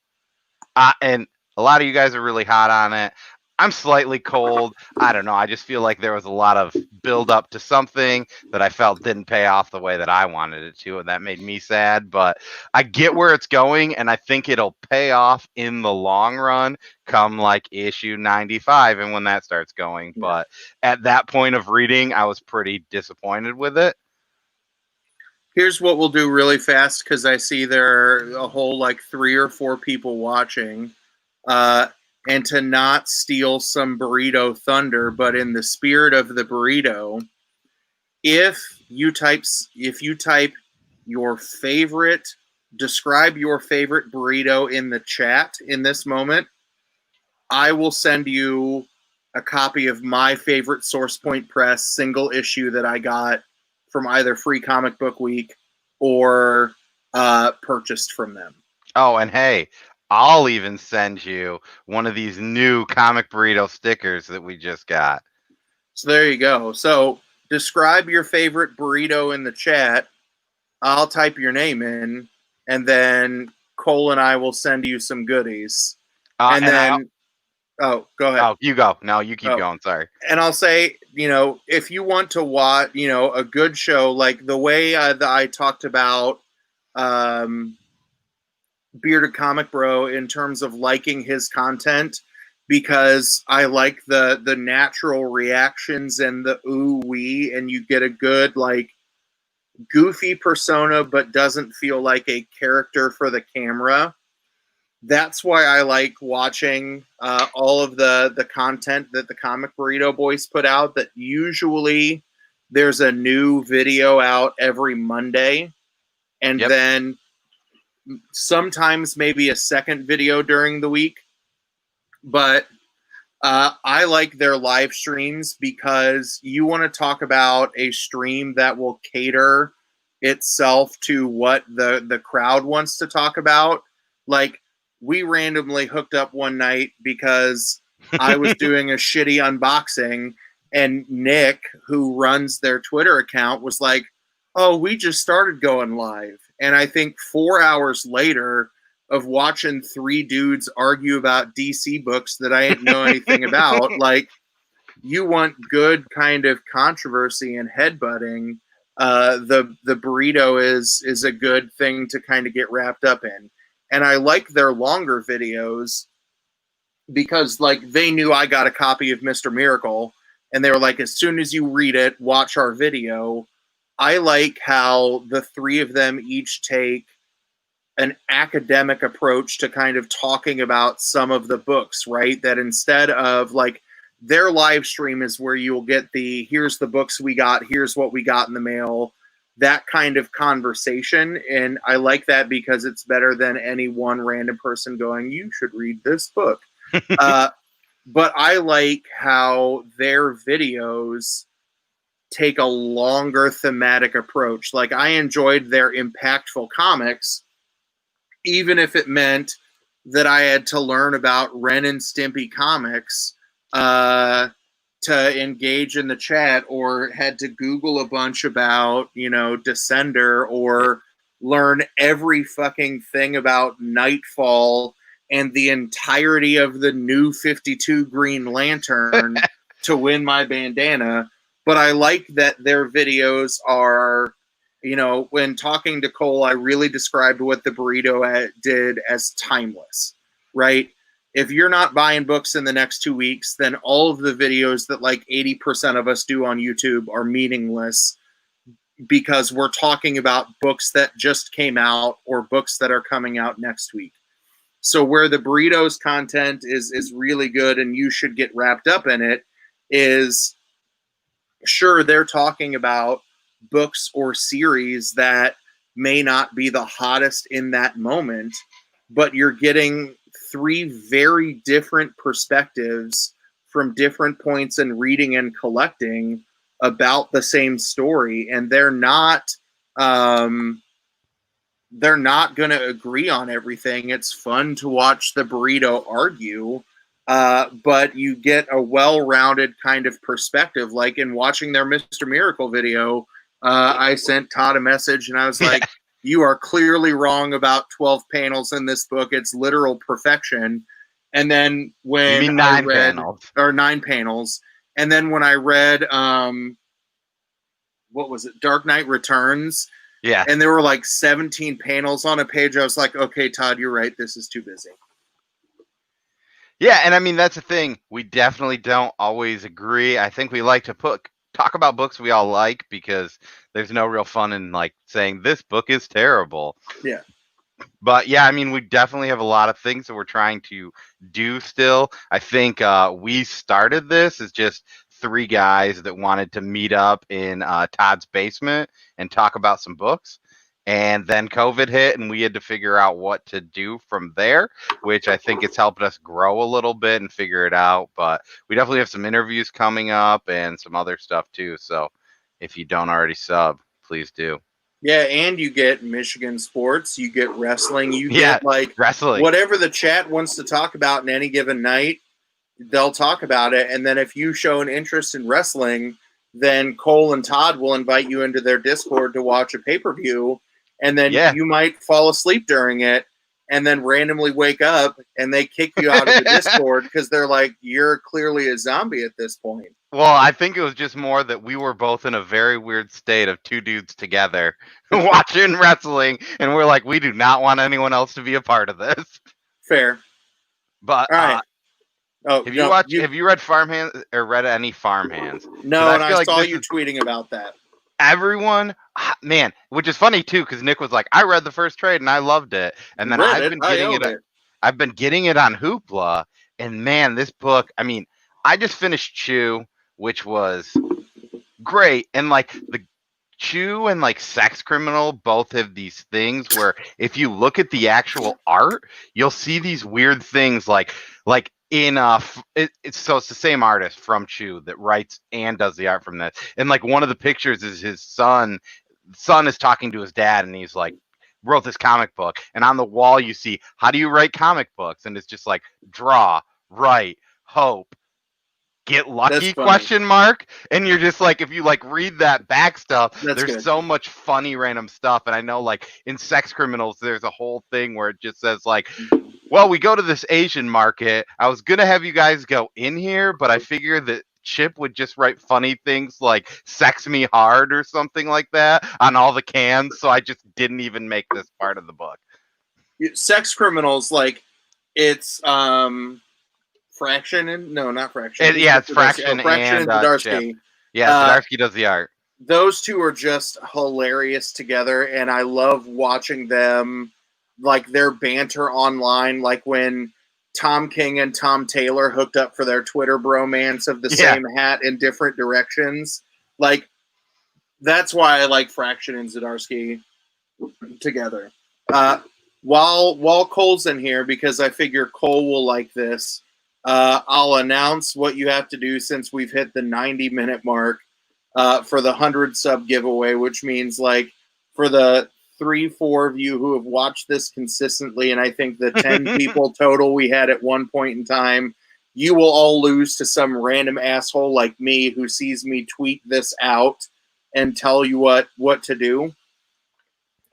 Speaker 3: And a lot of you guys are really hot on it. I'm slightly cold. I don't know. I just feel like there was a lot of build up to something that I felt didn't pay off the way that I wanted it to, and that made me sad. But I get where it's going, and I think it'll pay off in the long run come like issue 95 and when that starts going.
Speaker 1: Yeah.
Speaker 3: But at that point of reading, I was pretty disappointed with it.
Speaker 1: Here's what we'll do really fast because I see there are a whole like 3 or 4 people watching. And to not steal some burrito thunder, but in the spirit of the burrito, if you type your favorite, describe your favorite burrito in the chat in this moment, I will send you a copy of my favorite Source Point Press single issue that I got from either Free Comic Book Week or purchased from them.
Speaker 3: Oh, and hey, I'll even send you one of these new Comic Burrito stickers that we just got.
Speaker 1: So there you go. So describe your favorite burrito in the chat. I'll type your name in, and then Cole and I will send you some goodies. Oh, go ahead.
Speaker 3: Oh, you go. No, you keep going. Sorry.
Speaker 1: And I'll say, if you want to watch, a good show, like the way that I talked about Bearded Comic Bro in terms of liking his content, because I like the natural reactions and the ooh wee, and you get a good like goofy persona but doesn't feel like a character for the camera. That's why I like watching all of the content that the Comic Burrito Boys put out, that usually there's a new video out every Monday, and then sometimes maybe a second video during the week. But I like their live streams because you want to talk about a stream that will cater itself to what the crowd wants to talk about. Like, we randomly hooked up one night because I was doing a shitty unboxing, and Nick, who runs their Twitter account, was like, oh, we just started going live. And I think 4 hours later of watching 3 dudes argue about DC books that I didn't know anything about, like, you want good kind of controversy and headbutting. The burrito is a good thing to kind of get wrapped up in. And I like their longer videos because, like, they knew I got a copy of Mr. Miracle, and they were like, as soon as you read it, watch our video. I like how the 3 of them each take an academic approach to kind of talking about some of the books, right? That instead of like their live stream is where you'll get the, here's the books we got, here's what we got in the mail, that kind of conversation. And I like that because it's better than any one random person going, you should read this book. But I like how their videos take a longer thematic approach. Like, I enjoyed their impactful comics, even if it meant that I had to learn about Ren and Stimpy comics to engage in the chat, or had to Google a bunch about, Descender, or learn every fucking thing about Nightfall and the entirety of the New 52 Green Lantern to win my bandana. But I like that their videos are, when talking to Cole, I really described what the burrito did as timeless, right? If you're not buying books in the next 2 weeks, then all of the videos that like 80% of us do on YouTube are meaningless, because we're talking about books that just came out or books that are coming out next week. So where the burritos content is really good and you should get wrapped up in it, is, sure, they're talking about books or series that may not be the hottest in that moment, but you're getting three very different perspectives from different points in reading and collecting about the same story, and they're not going to agree on everything. It's fun to watch the Burrito argue, but you get a well-rounded kind of perspective. Like in watching their Mr. Miracle video, I sent Todd a message and I was like, you are clearly wrong about 12 panels in this book. It's literal perfection. And then when
Speaker 3: You mean
Speaker 1: I
Speaker 3: 9
Speaker 1: read,
Speaker 3: panels.
Speaker 1: or 9 panels, and then when I read, what was it, Dark Knight Returns,
Speaker 3: Yeah.
Speaker 1: and there were like 17 panels on a page, I was like, okay, Todd, you're right. This is too busy.
Speaker 3: Yeah, and I mean that's the thing. We definitely don't always agree. I think we like to talk about books we all like because there's no real fun in like saying this book is terrible.
Speaker 1: Yeah.
Speaker 3: But yeah, I mean we definitely have a lot of things that we're trying to do still. I think we started this as just 3 guys that wanted to meet up in Todd's basement and talk about some books. And then COVID hit and we had to figure out what to do from there, which I think it's helped us grow a little bit and figure it out. But we definitely have some interviews coming up and some other stuff too. So if you don't already sub, please do.
Speaker 1: Yeah, and you get Michigan sports, you get wrestling, you
Speaker 3: Yeah,
Speaker 1: get like
Speaker 3: wrestling.
Speaker 1: whatever the chat wants to talk about in any given night, they'll talk about it. And then if you show an interest in wrestling, then Cole and Todd will invite you into their Discord to watch a pay-per-view. And then you might fall asleep during it and then randomly wake up and they kick you out of the Discord because they're like, you're clearly a zombie at this point.
Speaker 3: Well, I think it was just more that we were both in a very weird state of 2 dudes together watching wrestling, and we're like, we do not want anyone else to be a part of this.
Speaker 1: Fair.
Speaker 3: But
Speaker 1: all right.
Speaker 3: Have you read Farmhands or read any Farmhands?
Speaker 1: No, and I saw you tweeting about that.
Speaker 3: Everyone, man, which is funny too, because Nick was like, I read the first trade and I loved it, and then I've been getting it on Hoopla, and man, this book, I mean, I just finished Chew, which was great, and like the Chew and like Sex Criminal both have these things where if you look at the actual art, you'll see these weird things like in it's the same artist from Chew that writes and does the art from this, and like one of the pictures is his son is talking to his dad and he's like, wrote this comic book, and on the wall you see, how do you write comic books, and it's just like draw, write, hope, get lucky, question mark, and you're just like, if you like read that back stuff, there's so much funny random stuff. And I know like in Sex Criminals there's a whole thing where it just says like, well, we go to this Asian market, I was gonna have you guys go in here, but I figured that Chip would just write funny things like sex me hard or something like that on all the cans, so I just didn't even make this part of the book.
Speaker 1: Sex Criminals, like it's Fraction and not Fraction.
Speaker 3: It's Fraction
Speaker 1: and Zdarsky.
Speaker 3: Yeah, Zdarsky does the art.
Speaker 1: Those two are just hilarious together, and I love watching them, like their banter online, like when Tom King and Tom Taylor hooked up for their Twitter bromance of the same hat in different directions. Like, that's why I like Fraction and Zdarsky together. While Cole's in here, because I figure Cole will like this, I'll announce what you have to do since we've hit the 90-minute mark for the 100 sub giveaway, which means like for the 3-4 of you who have watched this consistently, and I think the 10 people total we had at one point in time, you will all lose to some random asshole like me who sees me tweet this out and tell you what to do.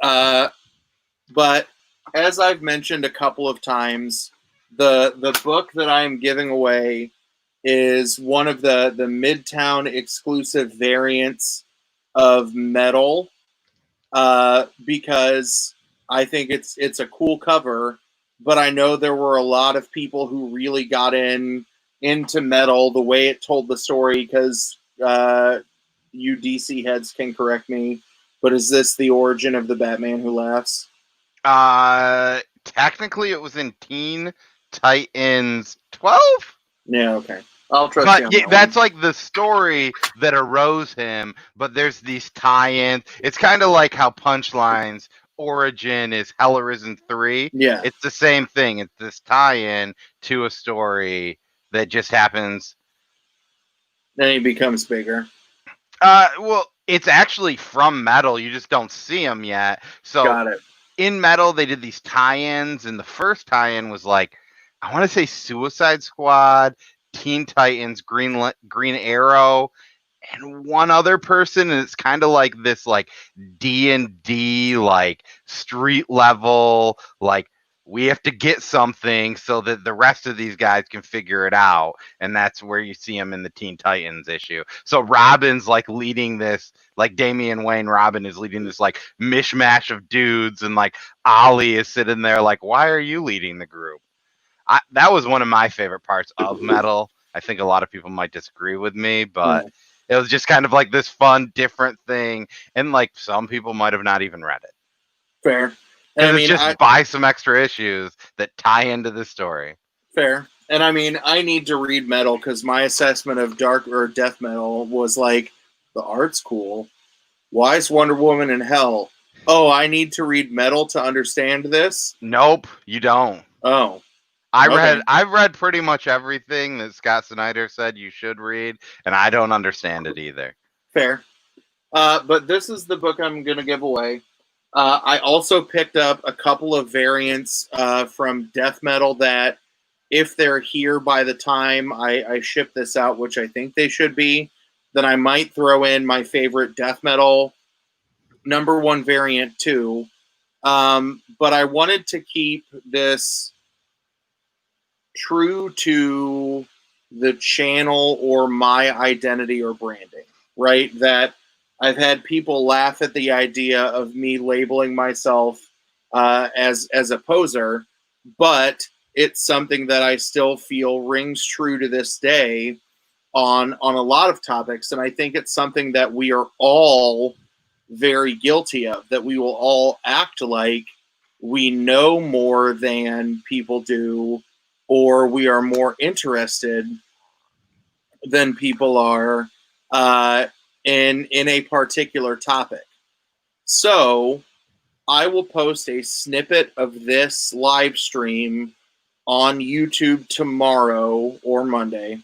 Speaker 1: But as I've mentioned a couple of times, the book that I'm giving away is one of the Midtown exclusive variants of Metal, because I think it's a cool cover, but I know there were a lot of people who really got into Metal the way it told the story, because you DC heads can correct me, but is this the origin of the Batman Who Laughs?
Speaker 3: Technically it was in Teen Titans 12?
Speaker 1: Yeah, okay. I'll trust you
Speaker 3: But
Speaker 1: on
Speaker 3: yeah,
Speaker 1: that
Speaker 3: that's
Speaker 1: one.
Speaker 3: like the story that arose him. But there's these tie-ins. It's kind of like how Punchline's origin is Hell Arisen 3.
Speaker 1: Yeah.
Speaker 3: It's the same thing. It's this tie-in to a story that just happens.
Speaker 1: Then he becomes bigger.
Speaker 3: Well, it's actually from Metal. You just don't see them yet. So
Speaker 1: Got it.
Speaker 3: in Metal, they did these tie-ins, and the first tie-in was like, I want to say Suicide Squad, Teen Titans, Green Arrow, and one other person, and it's kind of like this like D&D like street level, like we have to get something so that the rest of these guys can figure it out, and that's where you see him in the Teen Titans issue. So Robin's like leading this, like Damian Wayne Robin is leading this like mishmash of dudes, and like Ollie is sitting there like, why are you leading the group? That was one of my favorite parts of Metal. I think a lot of people might disagree with me, but it was just kind of like this fun, different thing, and like some people might have not even read it.
Speaker 1: Fair. And
Speaker 3: Because
Speaker 1: I
Speaker 3: it's
Speaker 1: mean,
Speaker 3: just buy some extra issues that tie into the story.
Speaker 1: fair. And I mean, I need to read Metal because my assessment of dark or death metal was like, the art's cool. Why is Wonder Woman in hell? Oh, I need to read Metal to understand this?
Speaker 3: Nope, you don't.
Speaker 1: Oh.
Speaker 3: I've read pretty much everything that Scott Snyder said you should read, and I don't understand it either.
Speaker 1: Fair. But this is the book I'm going to give away. I also picked up a couple of variants from death metal that, if they're here by the time I ship this out, which I think they should be, then I might throw in my favorite death metal #1 variant too. But I wanted to keep this true to the channel or my identity or branding, right? That I've had people laugh at the idea of me labeling myself as a poser, but it's something that I still feel rings true to this day on a lot of topics, and I think it's something that we are all very guilty of. That we will all act like we know more than people do, or we are more interested than people are in a particular topic. So I will post a snippet of this live stream on YouTube tomorrow or Monday.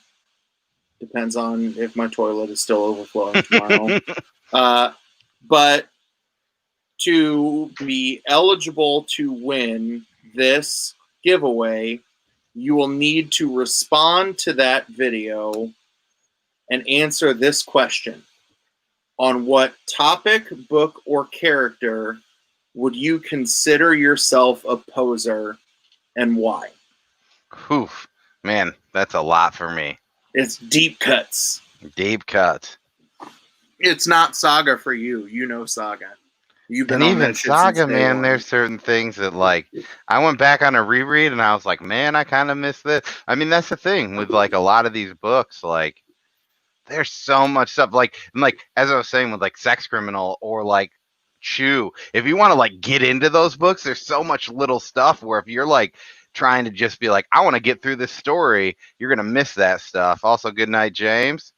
Speaker 1: Depends on if my toilet is still overflowing tomorrow. But to be eligible to win this giveaway, you will need to respond to that video and answer this question. On what topic, book, or character would you consider yourself a poser, and why?
Speaker 3: Oof, man, that's a lot for me.
Speaker 1: It's deep cuts.
Speaker 3: Deep cut.
Speaker 1: It's not Saga for you. You know Saga. You've been
Speaker 3: And
Speaker 1: on
Speaker 3: even
Speaker 1: that shit
Speaker 3: Saga,
Speaker 1: since day
Speaker 3: man,
Speaker 1: one.
Speaker 3: there's certain things that, like, I went back on a reread and I was like, man, I kind of miss this. I mean, that's the thing with like a lot of these books, like, there's so much stuff. Like, and like as I was saying with like Sex Criminal or like Chew, if you want to like get into those books, there's so much little stuff where if you're like trying to just be like, I want to get through this story, you're gonna miss that stuff. Also, good night, James.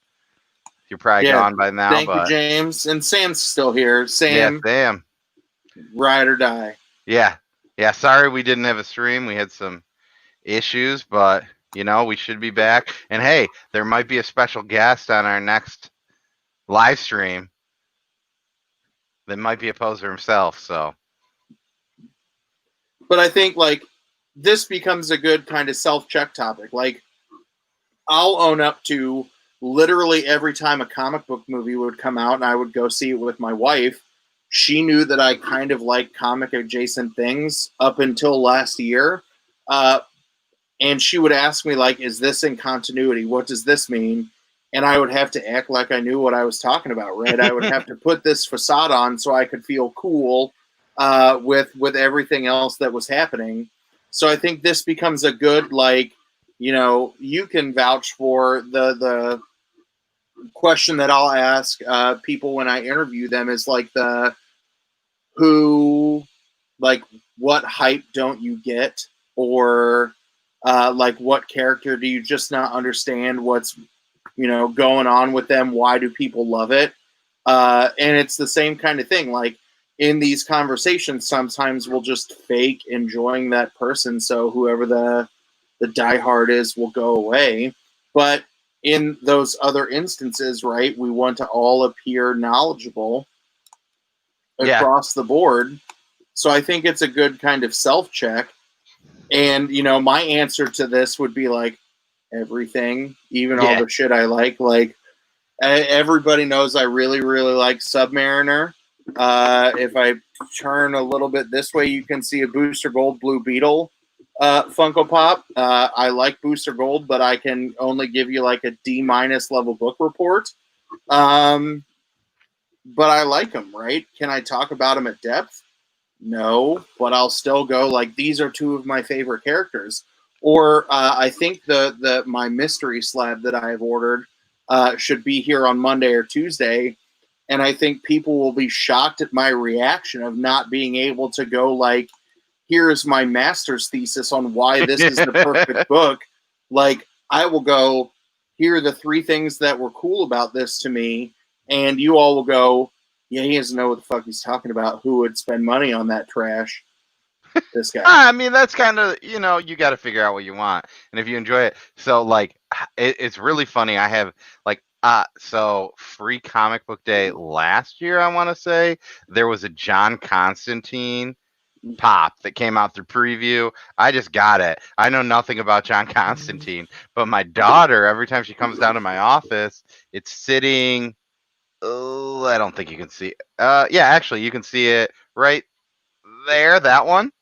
Speaker 3: You're probably gone by now,
Speaker 1: Thank
Speaker 3: but
Speaker 1: you, James. And Sam's still here. Sam,
Speaker 3: yeah, Sam.
Speaker 1: ride or die.
Speaker 3: Yeah. Sorry we didn't have a stream. We had some issues, but you know, we should be back. And hey, there might be a special guest on our next live stream that might be a poser himself. So,
Speaker 1: But I think like this becomes a good kind of self-check topic. Like, I'll own up to literally every time a comic book movie would come out and I would go see it with my wife, she knew that I kind of liked comic adjacent things up until last year. And she would ask me, like, is this in continuity? What does this mean? And I would have to act like I knew what I was talking about, right? I would have to put this facade on so I could feel cool with everything else that was happening. So I think this becomes a good, like, you know, you can vouch for the question that I'll ask people when I interview them is like what hype don't you get? Or Like, what character do you just not understand what's, going on with them? Why do people love it? And it's the same kind of thing. Like, in these conversations, sometimes we'll just fake enjoying that person, so whoever the diehard is will go away. But in those other instances, right, we want to all appear knowledgeable across the board. So I think it's a good kind of self-check. And, my answer to this would be like everything, even all the shit I like. Like, everybody knows I really, really like Submariner. If I turn a little bit this way, you can see a Booster Gold Blue Beetle Funko Pop. I like Booster Gold, but I can only give you like a D- level book report. But I like them, right? Can I talk about them at depth? No, but I'll still go like, these are two of my favorite characters. Or I think my mystery slab that I have ordered should be here on Monday or Tuesday. And I think people will be shocked at my reaction of not being able to go like, here's my master's thesis on why this is the perfect book. Like, I will go, here are the 3 things that were cool about this to me. And you all will go, yeah, he doesn't know what the fuck he's talking about. Who would spend money on that trash? This guy.
Speaker 3: I mean, that's kind of, you got to figure out what you want. And if you enjoy it. So, like, it's really funny. I have, like, so Free Comic Book Day last year, I want to say, there was a John Constantine pop that came out through preview. I just got it. I know nothing about John Constantine, but my daughter, every time she comes down to my office, it's sitting. Oh, I don't think you can see. Yeah, actually, you can see it right there. That one.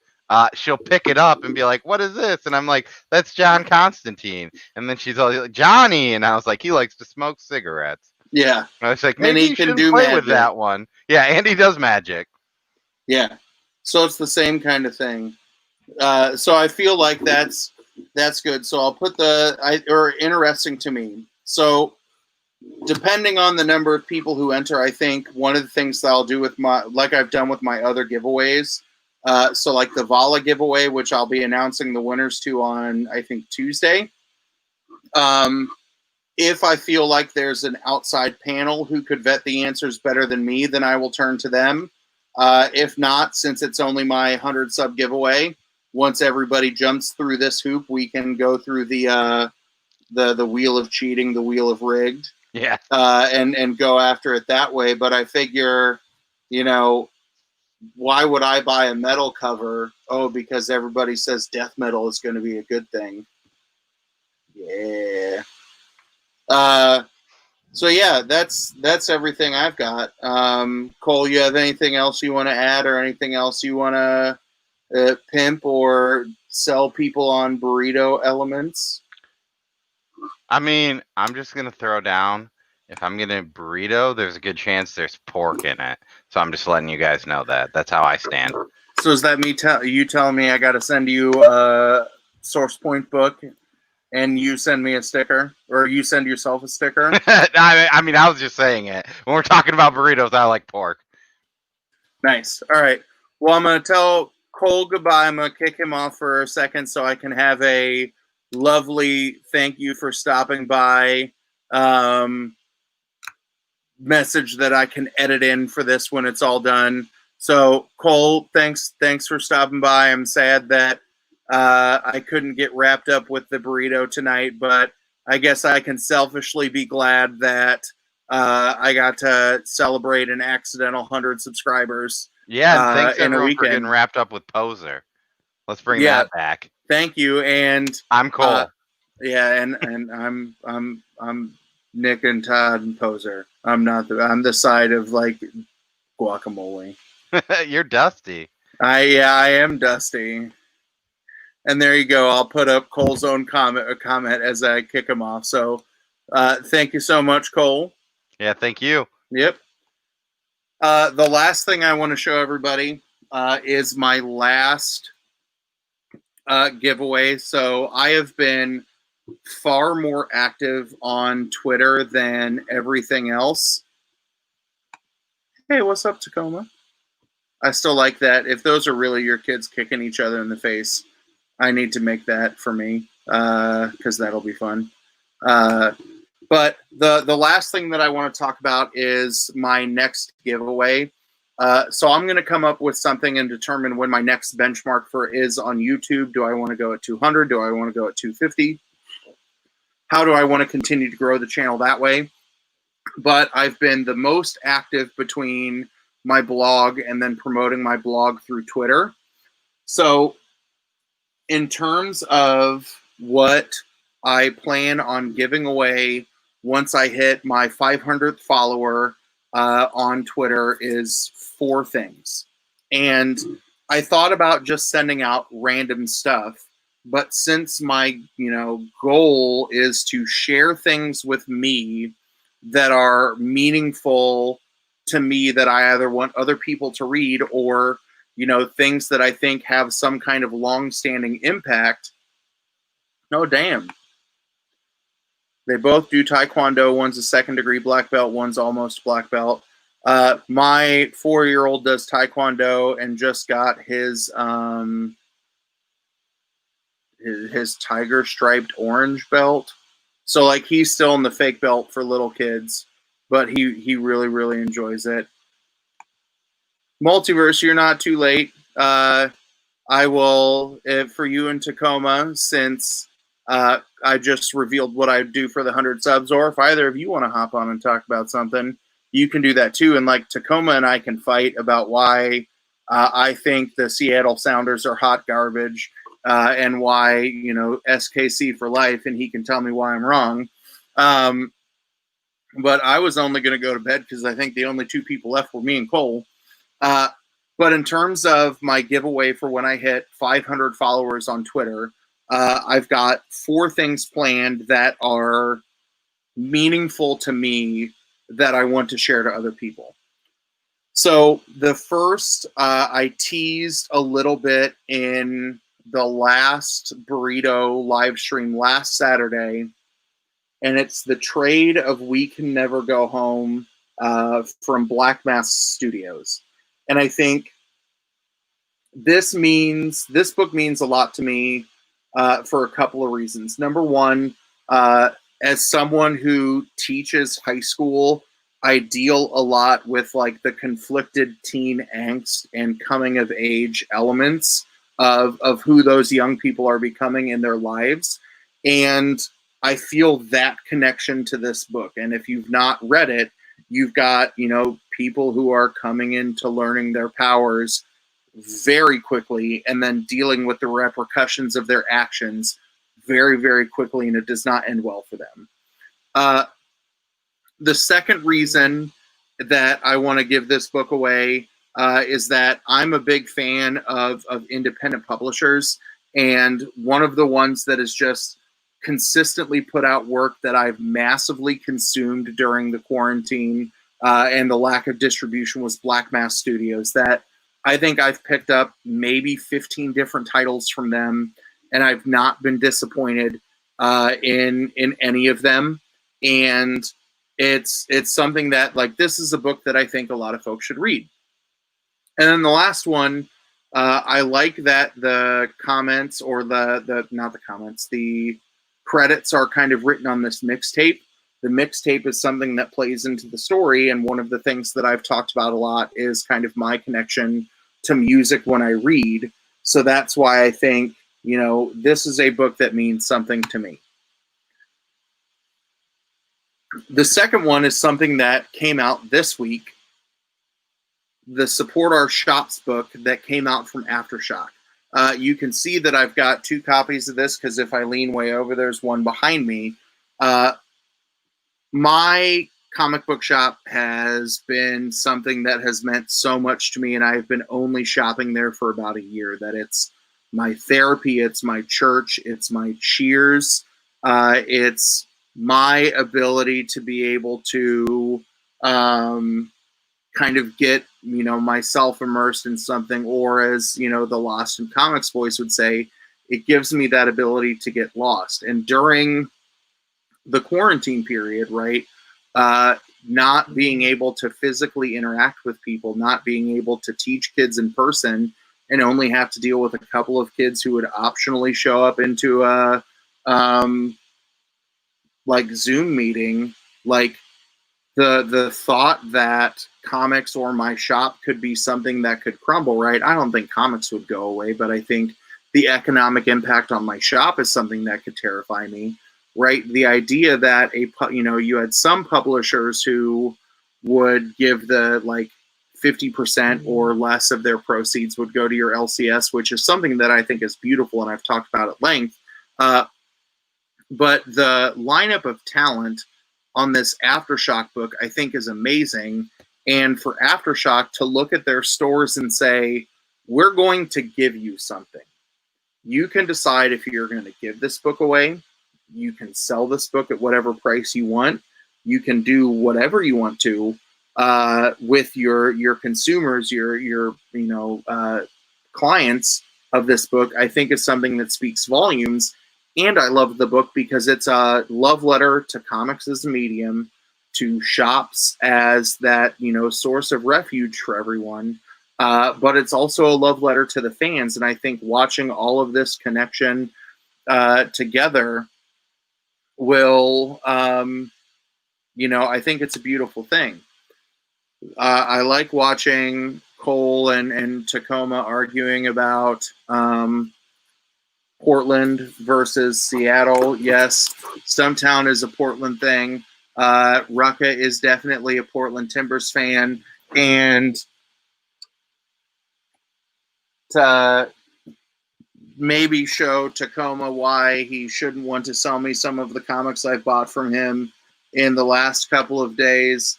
Speaker 3: She'll pick it up and be like, "What is this?" And I'm like, "That's John Constantine." And then she's all like, "Johnny," and I was like, "He likes to smoke cigarettes."
Speaker 1: Yeah.
Speaker 3: And I was like,
Speaker 1: And
Speaker 3: "Maybe
Speaker 1: he
Speaker 3: you
Speaker 1: can
Speaker 3: should
Speaker 1: do
Speaker 3: play
Speaker 1: magic.
Speaker 3: with that one." Yeah, and he does magic.
Speaker 1: Yeah. So it's the same kind of thing. So I feel like that's good. So I'll put or interesting to me. So depending on the number of people who enter, I think one of the things that I'll do with like I've done with my other giveaways. So like the Vala giveaway, which I'll be announcing the winners to on, I think, Tuesday. If I feel like there's an outside panel who could vet the answers better than me, then I will turn to them. If not, since it's only my 100 sub giveaway, once everybody jumps through this hoop, we can go through the wheel of cheating, the wheel of rigged, and go after it that way. But I figure, why would I buy a metal cover? Oh, because everybody says death metal is going to be a good thing. Yeah. So yeah, that's everything I've got. Cole, you have anything else you want to add, or anything else you want to pimp or sell people on Burrito elements?
Speaker 3: I mean, I'm just gonna throw down. If I'm getting a burrito, there's a good chance there's pork in it. So I'm just letting you guys know that. That's how I stand.
Speaker 1: So is that you telling me I got to send you a Source Point book, and you send me a sticker, or you send yourself a sticker?
Speaker 3: I mean, I was just saying it. When we're talking about burritos, I like pork.
Speaker 1: Nice. All right. Well, I'm going to tell Cole goodbye. I'm going to kick him off for a second so I can have a lovely thank you for stopping by message that I can edit in for this when it's all done. So, Cole, thanks for stopping by. I'm sad that I couldn't get wrapped up with the burrito tonight, but I guess I can selfishly be glad that I got to celebrate an accidental 100 subscribers.
Speaker 3: Yeah, and thanks
Speaker 1: in a
Speaker 3: everyone for
Speaker 1: weekend.
Speaker 3: getting wrapped up with Poser. Let's bring that back.
Speaker 1: Thank you, and
Speaker 3: I'm Cole.
Speaker 1: and I'm Nick and Todd and Poser. I'm the side of like guacamole.
Speaker 3: You're Dusty.
Speaker 1: I am Dusty. And there you go. I'll put up Cole's own comment as I kick him off. So thank you so much, Cole.
Speaker 3: Yeah, thank you.
Speaker 1: Yep. The last thing I want to show everybody is my last giveaway. So I have been far more active on Twitter than everything else. Hey, what's up, Tacoma? I still like that. If those are really your kids kicking each other in the face, I need to make that for me because that'll be fun. But the last thing that I want to talk about is my next giveaway. So I'm going to come up with something and determine when my next benchmark for is on YouTube. Do I want to go at 200? Do I want to go at 250? How do I want to continue to grow the channel that way? But I've been the most active between my blog and then promoting my blog through Twitter. So in terms of what I plan on giving away once I hit my 500th follower on Twitter is 4 things. And I thought about just sending out random stuff, but since my, goal is to share things with me that are meaningful to me that I either want other people to read or, things that I think have some kind of long-standing impact. No, damn. They both do Taekwondo. One's a 2nd degree black belt. One's almost black belt. My 4-year-old does Taekwondo and just got his tiger striped orange belt. So like he's still in the fake belt for little kids, but he really, really enjoys it. Multiverse, you're not too late. I will, for you in Tacoma, since I just revealed what I do for the 100 subs, or if either of you want to hop on and talk about something, you can do that too. And like Tacoma and I can fight about why I think the Seattle Sounders are hot garbage and why, SKC for life, and he can tell me why I'm wrong. But I was only going to go to bed because I think the only 2 people left were me and Cole. But in terms of my giveaway for when I hit 500 followers on Twitter, I've got 4 things planned that are meaningful to me that I want to share to other people. So the first, I teased a little bit in the last Burrito live stream last Saturday, and it's the trade of We Can Never Go Home from Black Mass Studios. And I think this book means a lot to me for a couple of reasons. Number one, as someone who teaches high school, I deal a lot with like the conflicted teen angst and coming of age elements of who those young people are becoming in their lives. And I feel that connection to this book. And if you've not read it, you've got, people who are coming into learning their powers very quickly and then dealing with the repercussions of their actions very, very quickly, and it does not end well for them. The second reason that I want to give this book away is that I'm a big fan of independent publishers, and one of the ones that has just consistently put out work that I've massively consumed during the quarantine and the lack of distribution was Black Mass Studios. That I think I've picked up maybe 15 different titles from them, and I've not been disappointed in any of them. And it's something that, like, this is a book that I think a lot of folks should read. And then the last one, I like that the comments, or the credits are kind of written on this mixtape. The mixtape is something that plays into the story, and one of the things that I've talked about a lot is kind of my connection to music when I read. So that's why I think, this is a book that means something to me. The second one is something that came out this week, the Support Our Shops book that came out from Aftershock. You can see that I've got 2 copies of this because if I lean way over, there's one behind me. My comic book shop has been something that has meant so much to me, and I've been only shopping there for about a year. That it's my therapy, it's my church, it's my cheers, it's my ability to be able to kind of get, myself immersed in something, or as, the Lost in Comics voice would say, it gives me that ability to get lost. And during the quarantine period, right, not being able to physically interact with people, not being able to teach kids in person, and only have to deal with a couple of kids who would optionally show up into a like Zoom meeting, like the thought that comics or my shop could be something that could crumble, right? I don't think comics would go away, but I think the economic impact on my shop is something that could terrify me, right? The idea that you had some publishers who would give the like 50% or less of their proceeds would go to your LCS, which is something that I think is beautiful and I've talked about at length. But the lineup of talent on this Aftershock book, I think, is amazing. And for Aftershock to look at their stores and say, we're going to give you something. You can decide if you're going to give this book away. You can sell this book at whatever price you want. You can do whatever you want to with your consumers, your clients of this book. I think is something that speaks volumes. And I love the book because it's a love letter to comics as a medium, to shops as that, source of refuge for everyone. But it's also a love letter to the fans. And I think watching all of this connection together will, I think it's a beautiful thing. I like watching Cole and Tacoma arguing about Portland versus Seattle. Yes, Stumptown is a Portland thing. Rucka is definitely a Portland Timbers fan. And to maybe show Tacoma why he shouldn't want to sell me some of the comics I've bought from him in the last couple of days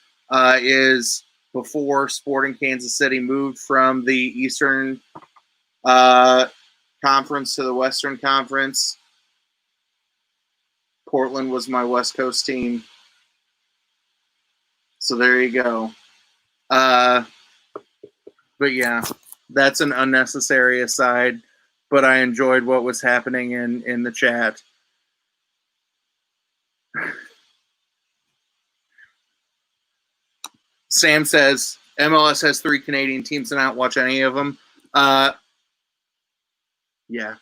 Speaker 1: is before Sporting Kansas City moved from the Eastern Conference to the Western Conference. Portland was my West Coast team. So there you go. But yeah, that's an unnecessary aside, but I enjoyed what was happening in the chat. Sam says, MLS has 3 Canadian teams and I don't watch any of them. Yeah,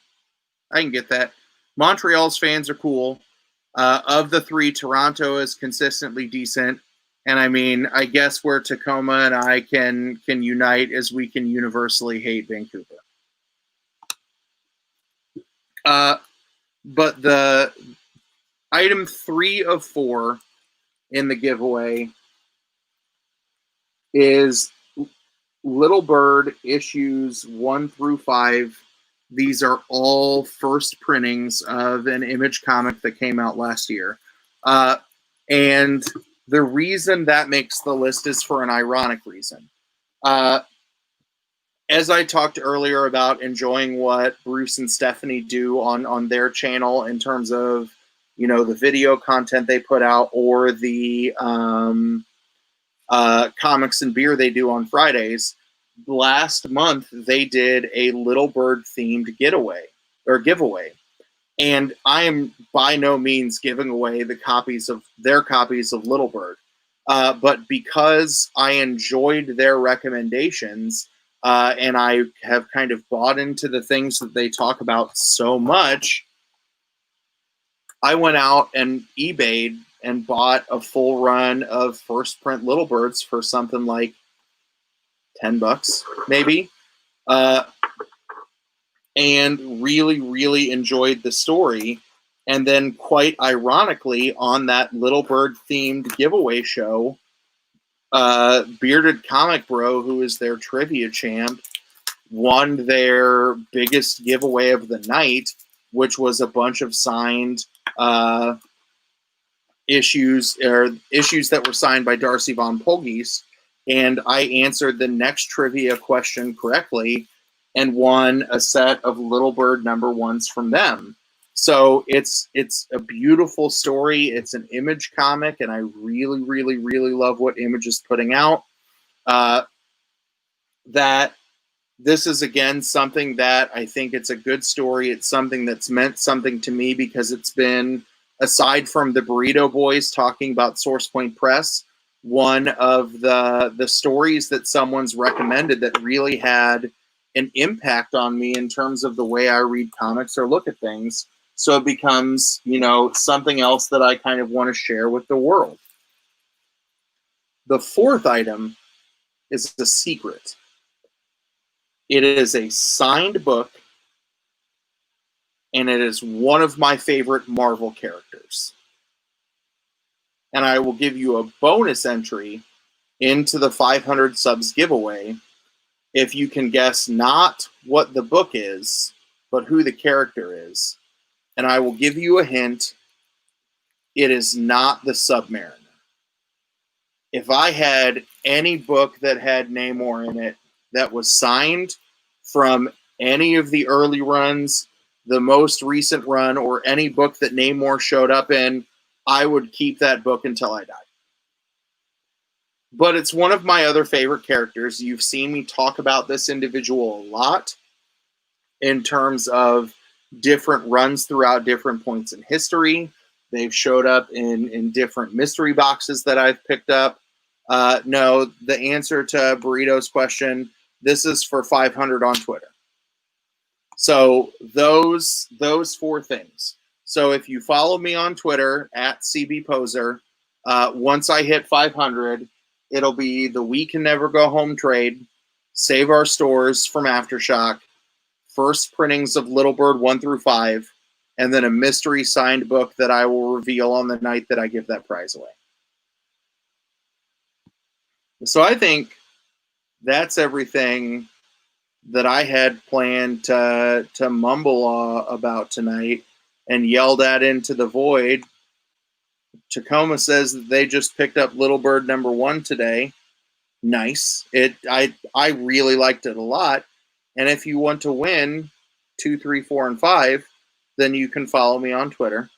Speaker 1: I can get that. Montreal's fans are cool. Of the 3, Toronto is consistently decent. And I mean, I guess where Tacoma and I can unite is we can universally hate Vancouver. But the item 3 of 4 in the giveaway is Little Bird issues 1 through 5. These are all first printings of an Image comic that came out last year. And the reason that makes the list is for an ironic reason. As I talked earlier about enjoying what Bruce and Stephanie do on their channel in terms of, the video content they put out or the comics and beer they do on Fridays, last month they did a Little Bird themed giveaway. And I am by no means giving away their copies of Little Bird. But because I enjoyed their recommendations and I have kind of bought into the things that they talk about so much, I went out and eBayed and bought a full run of first print Little Birds for something like $10, maybe. And really, really enjoyed the story. And then quite ironically, on that Little Bird themed giveaway show, Bearded Comic Bro, who is their trivia champ, won their biggest giveaway of the night, which was a bunch of signed issues that were signed by Darcy Von Polgees. And I answered the next trivia question correctly and won a set of Little Bird number 1s from them. So it's a beautiful story. It's an Image comic, and I really, really, really love what Image is putting out. That this is, again, something that I think it's a good story. It's something that's meant something to me because it's been, aside from the Burrito Boys talking about Source Point Press, one of the stories that someone's recommended that really had an impact on me in terms of the way I read comics or look at things. So it becomes, something else that I kind of want to share with the world. The fourth item is a secret. It is a signed book, and it is one of my favorite Marvel characters. And I will give you a bonus entry into the 500 subs giveaway if you can guess not what the book is, but who the character is. And I will give you a hint. It is not the Submariner. If I had any book that had Namor in it that was signed from any of the early runs, the most recent run, or any book that Namor showed up in, I would keep that book until I died. But it's one of my other favorite characters. You've seen me talk about this individual a lot in terms of different runs throughout different points in history. They've showed up in different mystery boxes that I've picked up. No, the answer to Burrito's question, this is for 500 on Twitter. So those four things. So if you follow me on Twitter at CBPoser, once I hit 500, it'll be the We Can Never Go Home trade, Save Our Stores from Aftershock, first printings of Little Bird 1 through 5, and then a mystery signed book that I will reveal on the night that I give that prize away. So I think that's everything that I had planned to mumble about tonight and yelled at into the void. Tacoma says that they just picked up Little Bird #1 today. Nice. I really liked it a lot. And if you want to win 2, 3, 4, and 5, then you can follow me on Twitter.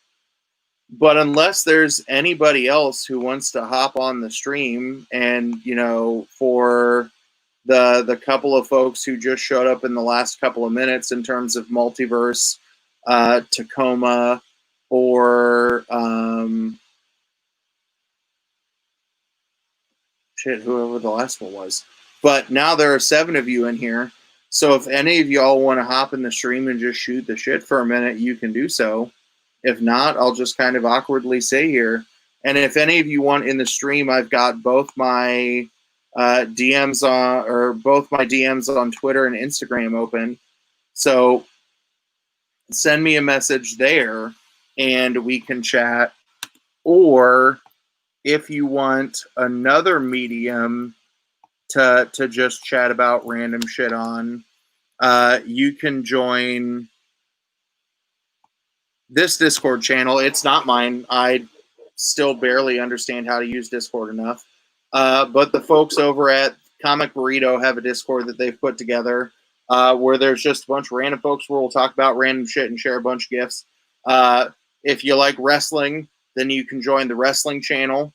Speaker 1: But unless there's anybody else who wants to hop on the stream and, for the couple of folks who just showed up in the last couple of minutes in terms of Multiverse, Tacoma, or whoever the last one was. But now there are 7 of you in here. So if any of y'all want to hop in the stream and just shoot the shit for a minute, you can do so. If not, I'll just kind of awkwardly say here. And if any of you want in the stream, I've got both my DMs on Twitter and Instagram open. So send me a message there and we can chat. Or if you want another medium to just chat about random shit on, you can join this Discord channel. It's not mine. I still barely understand how to use Discord enough. But the folks over at Comic Burrito have a Discord that they've put together where there's just a bunch of random folks where we'll talk about random shit and share a bunch of gifts. If you like wrestling, then you can join the wrestling channel.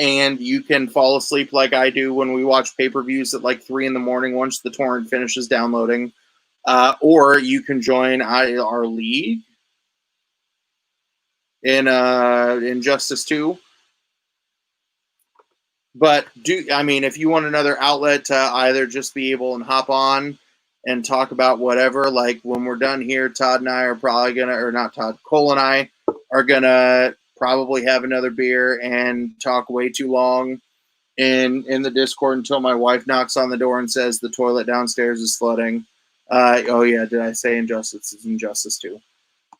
Speaker 1: And you can fall asleep like I do when we watch pay-per-views at like 3 a.m. once the torrent finishes downloading. Or you can join our league in Injustice 2. But if you want another outlet to either just be able and hop on and talk about whatever, like when we're done here, Todd and I are probably Cole and I are gonna probably have another beer and talk way too long in the Discord until my wife knocks on the door and says the toilet downstairs is flooding. Oh yeah, did I say Injustice? It's Injustice 2.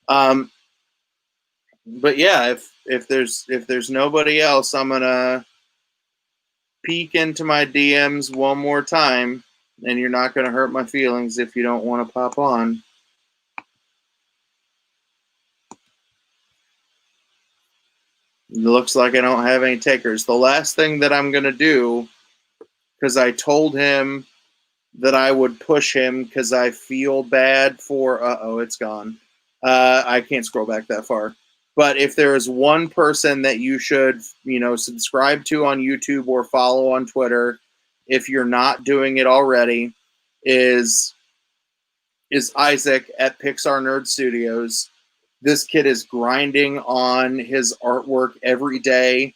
Speaker 1: But yeah, if there's nobody else, I'm gonna peek into my DMs one more time, and you're not gonna hurt my feelings if you don't want to pop on. It looks like I don't have any takers. The last thing that I'm gonna do, because I told him that I would push him because I feel bad for. It's gone. I can't scroll back that far. But if there is one person that you should, subscribe to on YouTube or follow on Twitter, if you're not doing it already, is Isaac at Pixar Nerd Studios. This kid is grinding on his artwork every day.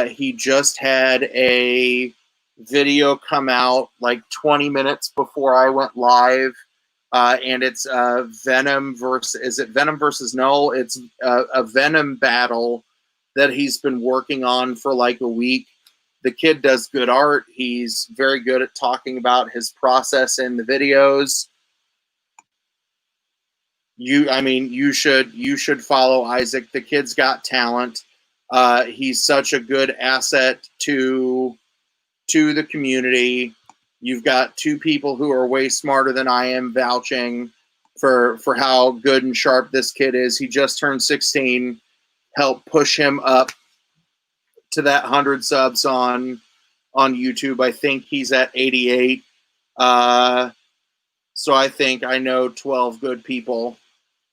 Speaker 1: He just had a video come out like 20 minutes before I went live. And it's Venom versus Null? It's a Venom battle that he's been working on for like a week. The kid does good art. He's very good at talking about his process in the videos. You should follow Isaac. The kid's got talent. He's such a good asset to the community. You've got two people who are way smarter than I am vouching for how good and sharp this kid is. He just turned 16. Help push him up to that 100 subs on YouTube. I think he's at 88. So I think I know 12 good people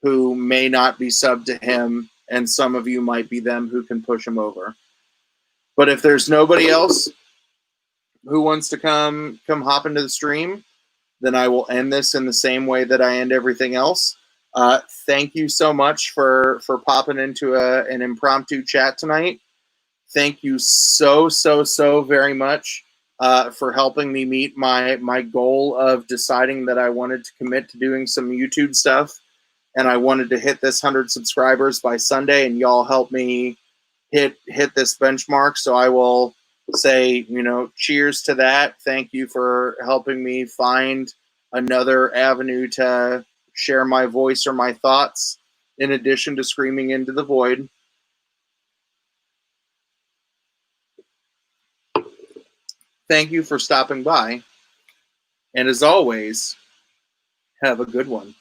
Speaker 1: who may not be subbed to him, and some of you might be them who can push him over. But if there's nobody else who wants to come hop into the stream, then I will end this in the same way that I end everything else. Thank you so much for popping into an impromptu chat tonight. Thank you so very much for helping me meet my goal of deciding that I wanted to commit to doing some YouTube stuff, and I wanted to hit this 100 subscribers by Sunday, and y'all helped me hit this benchmark. So I will say, cheers to that. Thank you for helping me find another avenue to share my voice or my thoughts, in addition to screaming into the void. Thank you for stopping by. And as always, have a good one.